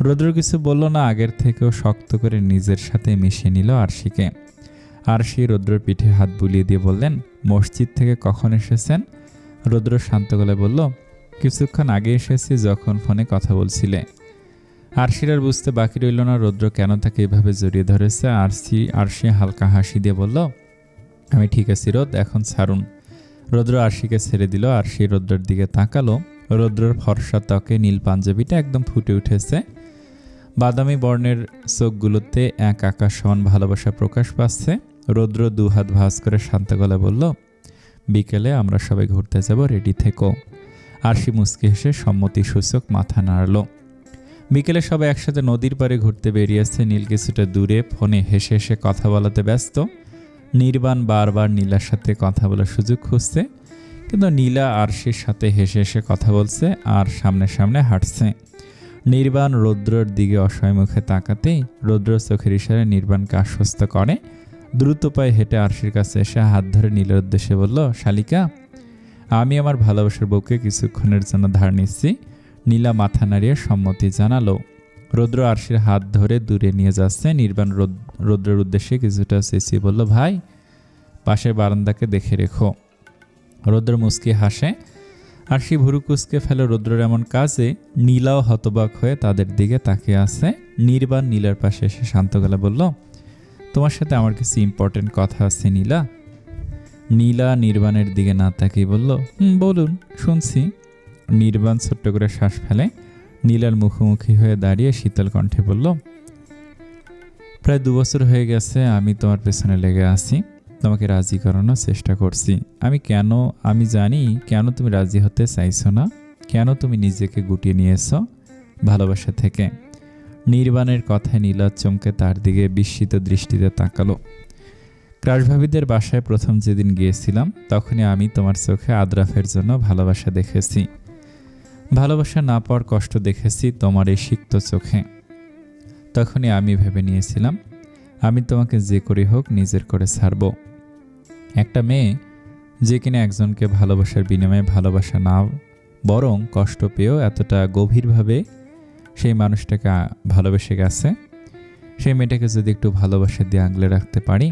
রৌদ্র কিছু বলল না, আগের থেকেও শক্ত করে নিজের সাথে মিশিয়ে নিল আরশিকে। আরশি রৌদ্রের পিঠে হাত বুলিয়ে দিয়ে বললেন, মসজিদ থেকে কখন এসেছেন? রৌদ্র শান্ত গলায় বলল, কিছুক্ষণ আগে এসেছি, যখন ফোনে কথা বলছিলে। আরশির আর বুঝতে বাকি রইল না রৌদ্র কেন তাকে এভাবে জড়িয়ে ধরেছে। আরশি হালকা হাসি দিয়ে বলল, আমি ঠিক আছি রোদ, এখন ছাড়ুন। রৌদ্র আরশিকে ছেড়ে দিল। আরশি রৌদ্রের দিকে তাকালো। রৌদ্রের ফর্সা ত্বকে নীল পাঞ্জাবিটা একদম ফুটে উঠেছে। বাদামি বর্ণের চোখগুলোতে এক আকাশ সমান ভালোবাসা প্রকাশ পাচ্ছে। রৌদ্র দুহাত ভাঁজ করে শান্ত গলায় বলল, বিকেলে আমরা সবাই ঘুরতে যাব, রেডি থেকো। আরশি মুচকি হেসে সম্মতিসূচক মাথা নাড়ল। বিকেলে সবাই একসাথে নদীর পাড়ে ঘুরতে বেরিয়েছে। নীল কিছুটা দূরে ফোনে হেসে হেসে কথা বলাতে ব্যস্ত। নির্বাণ বারবার নীলার সাথে কথা বলার সুযোগ খুঁজছে, কিন্তু নীলা আরশির সাথে হেসে হেসে কথা বলছে আর সামনে সামনে হাঁটছে। নির্বাণ রৌদ্রর দিকে অসহায় মুখে তাকাতেই রৌদ্র চোখের ইশারায় নির্বাণকে আশ্বস্ত করে। দ্রুত পায়ে হেঁটে আরশির কাছে এসে হাত ধরে নীলার উদ্দেশ্যে বলল, শালিকা, আমি আমার ভালোবাসার বউকে কিছুক্ষণের জন্য ধার নিচ্ছি। নীলা মাথা নাড়িয়ে সম্মতি জানালো। রৌদ্র আরশির হাত ধরে দূরে নিয়ে যাচ্ছে। নির্বাণ রৌদ্রের উদ্দেশ্যে কিছুটা চেঁচিয়ে বলল, ভাই, পাশের বারান্দাকে দেখে রেখো। রৌদ্র মুচকি হাসে। আরশি ভুরু কুচকে ফেলে রৌদ্রের এমন কাজে। নীলাও হতবাক হয়ে তাদের দিকে তাকিয়ে আছে। নির্বাণ নীলার পাশে এসে শান্ত গলায় বলল, তোমার সাথে আমার কিছু ইম্পর্টেন্ট কথা আছে নীলা। নীলা নির্বাণের দিকে না তাকিয়ে বলল, বলুন, শুনছি। নির্বাণ ছোট্ট করে শ্বাস ফেলে। নীলার মুখোমুখি হয়ে দাঁড়িয়ে শীতল কণ্ঠে বলল, প্রায় 2 বছর হয়ে গেছে আমি তোমার পেছনে লেগে আছি, তোমাকে রাজি করানোর চেষ্টা করছি। আমি জানি কেন তুমি রাজি হতে চাইছো না, কেন তুমি নিজেকে গুটিয়ে নিয়েছ ভালোবাসা থেকে। নির্বাণের কথায় নীলা চমকে তার দিকে বিস্মিত দৃষ্টিতে তাকালো। ক্রাশভাবিদের বাসায় প্রথম যেদিন গিয়েছিলাম, তখনই আমি তোমার চোখে আদ্রাফের জন্য ভালোবাসা দেখেছি। ভালোবাসা না পাওয়ার কষ্ট দেখেছি তোমার এই সিক্ত চোখে। তখনই আমি ভেবে নিয়েছিলাম, আমি তোমাকে যে করে হোক নিজের করে ছাড়ব। একটা মেয়ে যে কিনা একজনকে ভালোবাসার বিনিময়ে ভালোবাসা না বরং কষ্ট পেয়েও এতটা গভীরভাবে সেই মানুষটাকে ভালোবেসে গেছে, সেই মেয়েটাকে যদি একটু ভালোবাসা দিয়ে আগলে রাখতে পারি,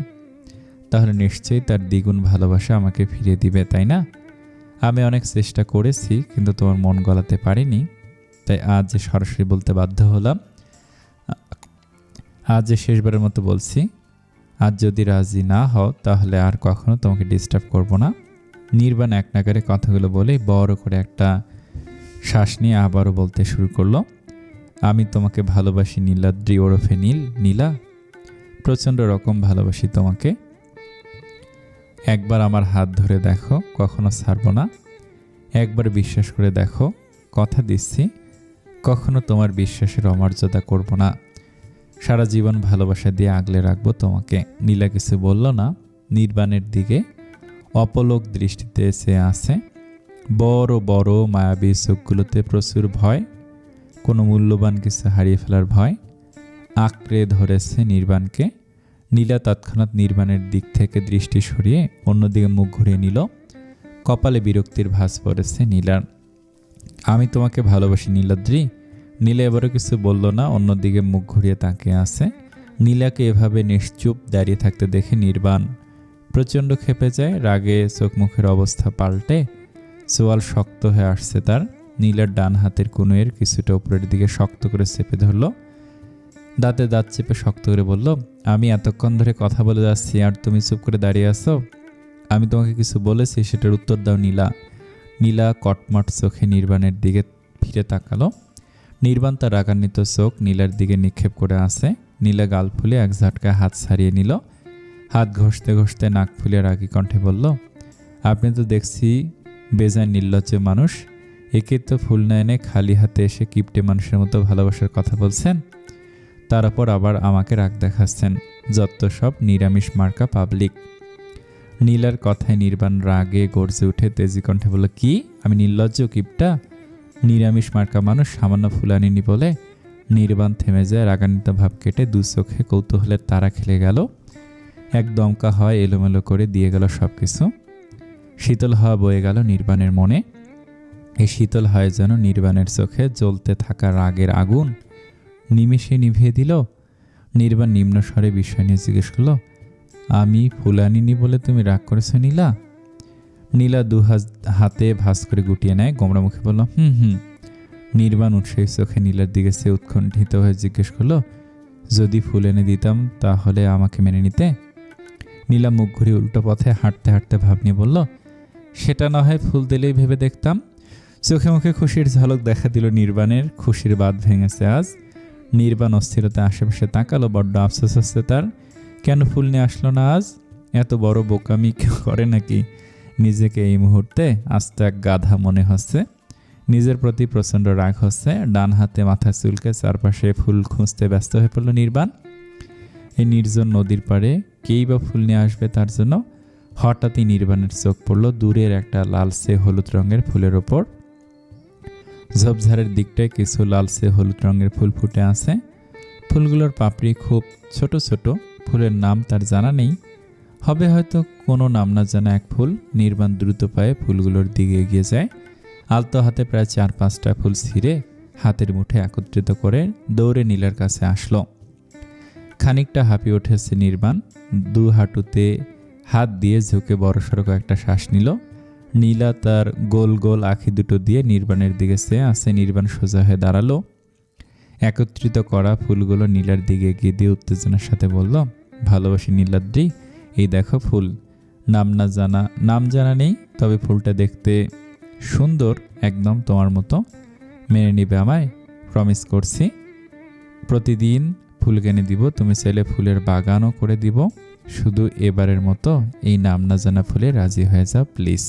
তাহলে নিশ্চয়ই তার দ্বিগুণ ভালোবাসা আমাকে ফিরিয়ে দিবে, তাই না? আমি অনেক চেষ্টা করেছি, কিন্তু তোমার মন গলাতে পারিনি। তাই আজ যে সরাসরি বলতে বাধ্য হলাম। আজ যে শেষবারের মতো বলছি, আজ যদি রাজি না হও তাহলে আর কখনো তোমাকে ডিস্টার্ব করব না। নির্বাণ এক নাগারে কথাগুলো বলে বড় করে একটা শ্বাস নিয়ে আবারও বলতে শুরু করলো, আমি তোমাকে ভালোবাসি নীলাদ্রি ওরফে নীলা, প্রচণ্ড রকম ভালোবাসি তোমাকে। একবার আমার হাত ধরে দেখো, কখনো ছাড়বো না। একবার বিশ্বাস করে দেখো, কথা দিচ্ছি কখনো তোমার বিশ্বাসের অমর্যাদা করব না। সারা জীবন ভালোবাসা দিয়ে আগলে রাখবো তোমাকে। নীলা কিছু বলল না। নির্বাণের দিকে অপলক দৃষ্টিতে চেয়ে আছে। বড় বড় মায়াবী চোখগুলোতে প্রচুর ভয়, কোনো মূল্যবান কিছু হারিয়ে ফেলার ভয় আঁকড়ে ধরেছে নির্বাণকে। নীলা তৎক্ষণাৎ নির্বাণের দিক থেকে দৃষ্টি সরিয়ে অন্যদিকে মুখ ঘুরিয়ে নিল। কপালে বিরক্তির ভাঁজ পড়েছে নীলার। আমি তোমাকে ভালোবাসি নীলাদ্রি। নীলা এবারও কিছু বলল না, অন্যদিকে মুখ ঘুরিয়ে তাকিয়ে আছে। নীলাকে এভাবে নিশ্চুপ দাঁড়িয়ে থাকতে দেখে নির্বাণ প্রচণ্ড ক্ষেপে যায়। রাগে চোখ মুখের অবস্থা পাল্টে চোয়াল শক্ত হয়ে আসছে তার। নীলার ডান হাতের কনুইয়ের কিছুটা উপরের দিকে শক্ত করে চেপে ধরল, দাঁতে দাঁত চেপে শক্ত করে বলল, আমি এতক্ষণ ধরে কথা বলে যাচ্ছি আর তুমি চুপ করে দাঁড়িয়ে আছো? আমি তোমাকে কিছু বলেছি, সেটার উত্তর দাও নীলা। নীলা কটমট চোখে নির্বাণের দিকে ফিরে তাকালো। নির্বাণ তার রাগান্বিত চোখ নীলার দিকে নিক্ষেপ করে আছে। নীলা গাল ফুলে এক ঝটকায় হাত ছাড়িয়ে নিল। হাত ঘষতে ঘষতে নাক ফুলে রাগী কণ্ঠে বলল, আপনি তো দেখছি বেজায় নির্লজ্জ মানুষ। একে তো ফুল না এনে খালি হাতে এসে কিপটে মানুষের মতো ভালোবাসার কথা বলছেন, তার উপর আবার আমাকে রাগ দেখাচ্ছেন। যত সব নিরামিষ মার্কা পাবলিক। নীলার কথায় নির্বাণ রাগে গর্জে উঠে তেজি কণ্ঠে বলল, কি আমি নির্লজ্জ কিপটা? নিরামিষ মার্কা মানুষ সামান্য ফুল আনিনি বলে? নির্বাণ থেমে যায়। রাগান্বিত ভাব কেটে দু চোখে কৌতূহলের তারা খেলে গেল। এক দমকা হয় এলোমেলো করে দিয়ে গেল সব কিছু। শীতল হাওয়া বয়ে গেল নির্বাণের মনে। এই শীতল হয় যেন নির্বাণের চোখে জ্বলতে থাকা রাগের আগুন নিমেষে নিভিয়ে দিল। নির্বাণ নিম্ন স্বরে বিষয় নিয়ে জিজ্ঞেস করল, আমি ফুল আনিনি বলে তুমি রাগ করেছ নীলা? নীলা দু হাতে ভাঁজ করে গুটিয়ে নেয়, গোমরা মুখে বলল, হুম। নির্বাণ উৎসাহী চোখে নীলার দিকে সে উৎকণ্ঠিত হয়ে জিজ্ঞেস করলো, যদি ফুল এনে দিতাম তাহলে আমাকে মেনে নিতে? নীলা মুখ ঘুরিয়ে উল্টো পথে হাঁটতে হাঁটতে ভাব নিয়ে বলল, সেটা না হয় ফুল দিলেই ভেবে দেখতাম। চোখে মুখে খুশির ঝলক দেখা দিল নির্বাণের। খুশির বাঁধ ভেঙেছে আজ। নির্বাণ অস্থিরতা আশেপাশে তাকালো। বড্ড আফসোস হচ্ছে তার, কেন ফুল নিয়ে আসলো না আজ? এত বড় বোকামি কেউ করে নাকি? নিজেকে এই মুহূর্তে আস্ত এক গাধা মনে হচ্ছে। নিজের প্রতি প্রচণ্ড রাগ হচ্ছে। ডান হাতে মাথা চুলকে চারপাশে ফুল খুঁজতে ব্যস্ত হয়ে পড়ল নির্বাণ। এই নির্জন নদীর পাড়ে কেই বা ফুল নিয়ে আসবে তার জন্য? হঠাৎই নির্বাণের চোখ পড়ল দূরের একটা লালচে হলুদ রঙের ফুলের ওপর। ঝোপঝাড়ের দিকটায় কিছু লালচে হলুদ রঙের ফুল ফুটে আছে। ফুলগুলোর পাপড়ি খুব ছোট ছোট। ফুলের নাম তার জানা নেই, হবে হয়তো কোনো নাম না জানা এক ফুল। নির্বাণ দ্রুত পায়ে ফুলগুলোর দিকে এগিয়ে যায়। আলতো হাতে প্রায় 4-5টা ফুল ছিঁড়ে হাতের মুঠে একত্রিত করে দৌড়ে নীলার কাছে আসলো। খানিকটা হাঁপিয়ে উঠেছে নির্বাণ। দু হাঁটুতে হাত দিয়ে ঝুঁকে বড়সড় কয়েকটা শ্বাস নিল। নীলা তার গোল গোল আঁখি দুটো দিয়ে নির্বাণের দিকে চেয়ে আছে। নির্বাণ সোজা হয়ে দাঁড়ালো। একত্রিত করা ফুলগুলো নীলার দিকে এগিয়ে দিয়ে উত্তেজনার সাথে বলল, ভালোবাসি নীলাদ্রি, এই দেখো ফুল। নাম জানা নেই, তবে ফুলটা দেখতে সুন্দর, একদম তোমার মতো। মেনে নিবে আমায়? প্রমিস করছি। প্রতিদিন ফুল কিনে দিব, তুমি চাইলে ফুলের বাগানও করে দিব। শুধু এবারের মতো এই নাম না জানা ফুলে রাজি হয়ে যাও প্লিজ।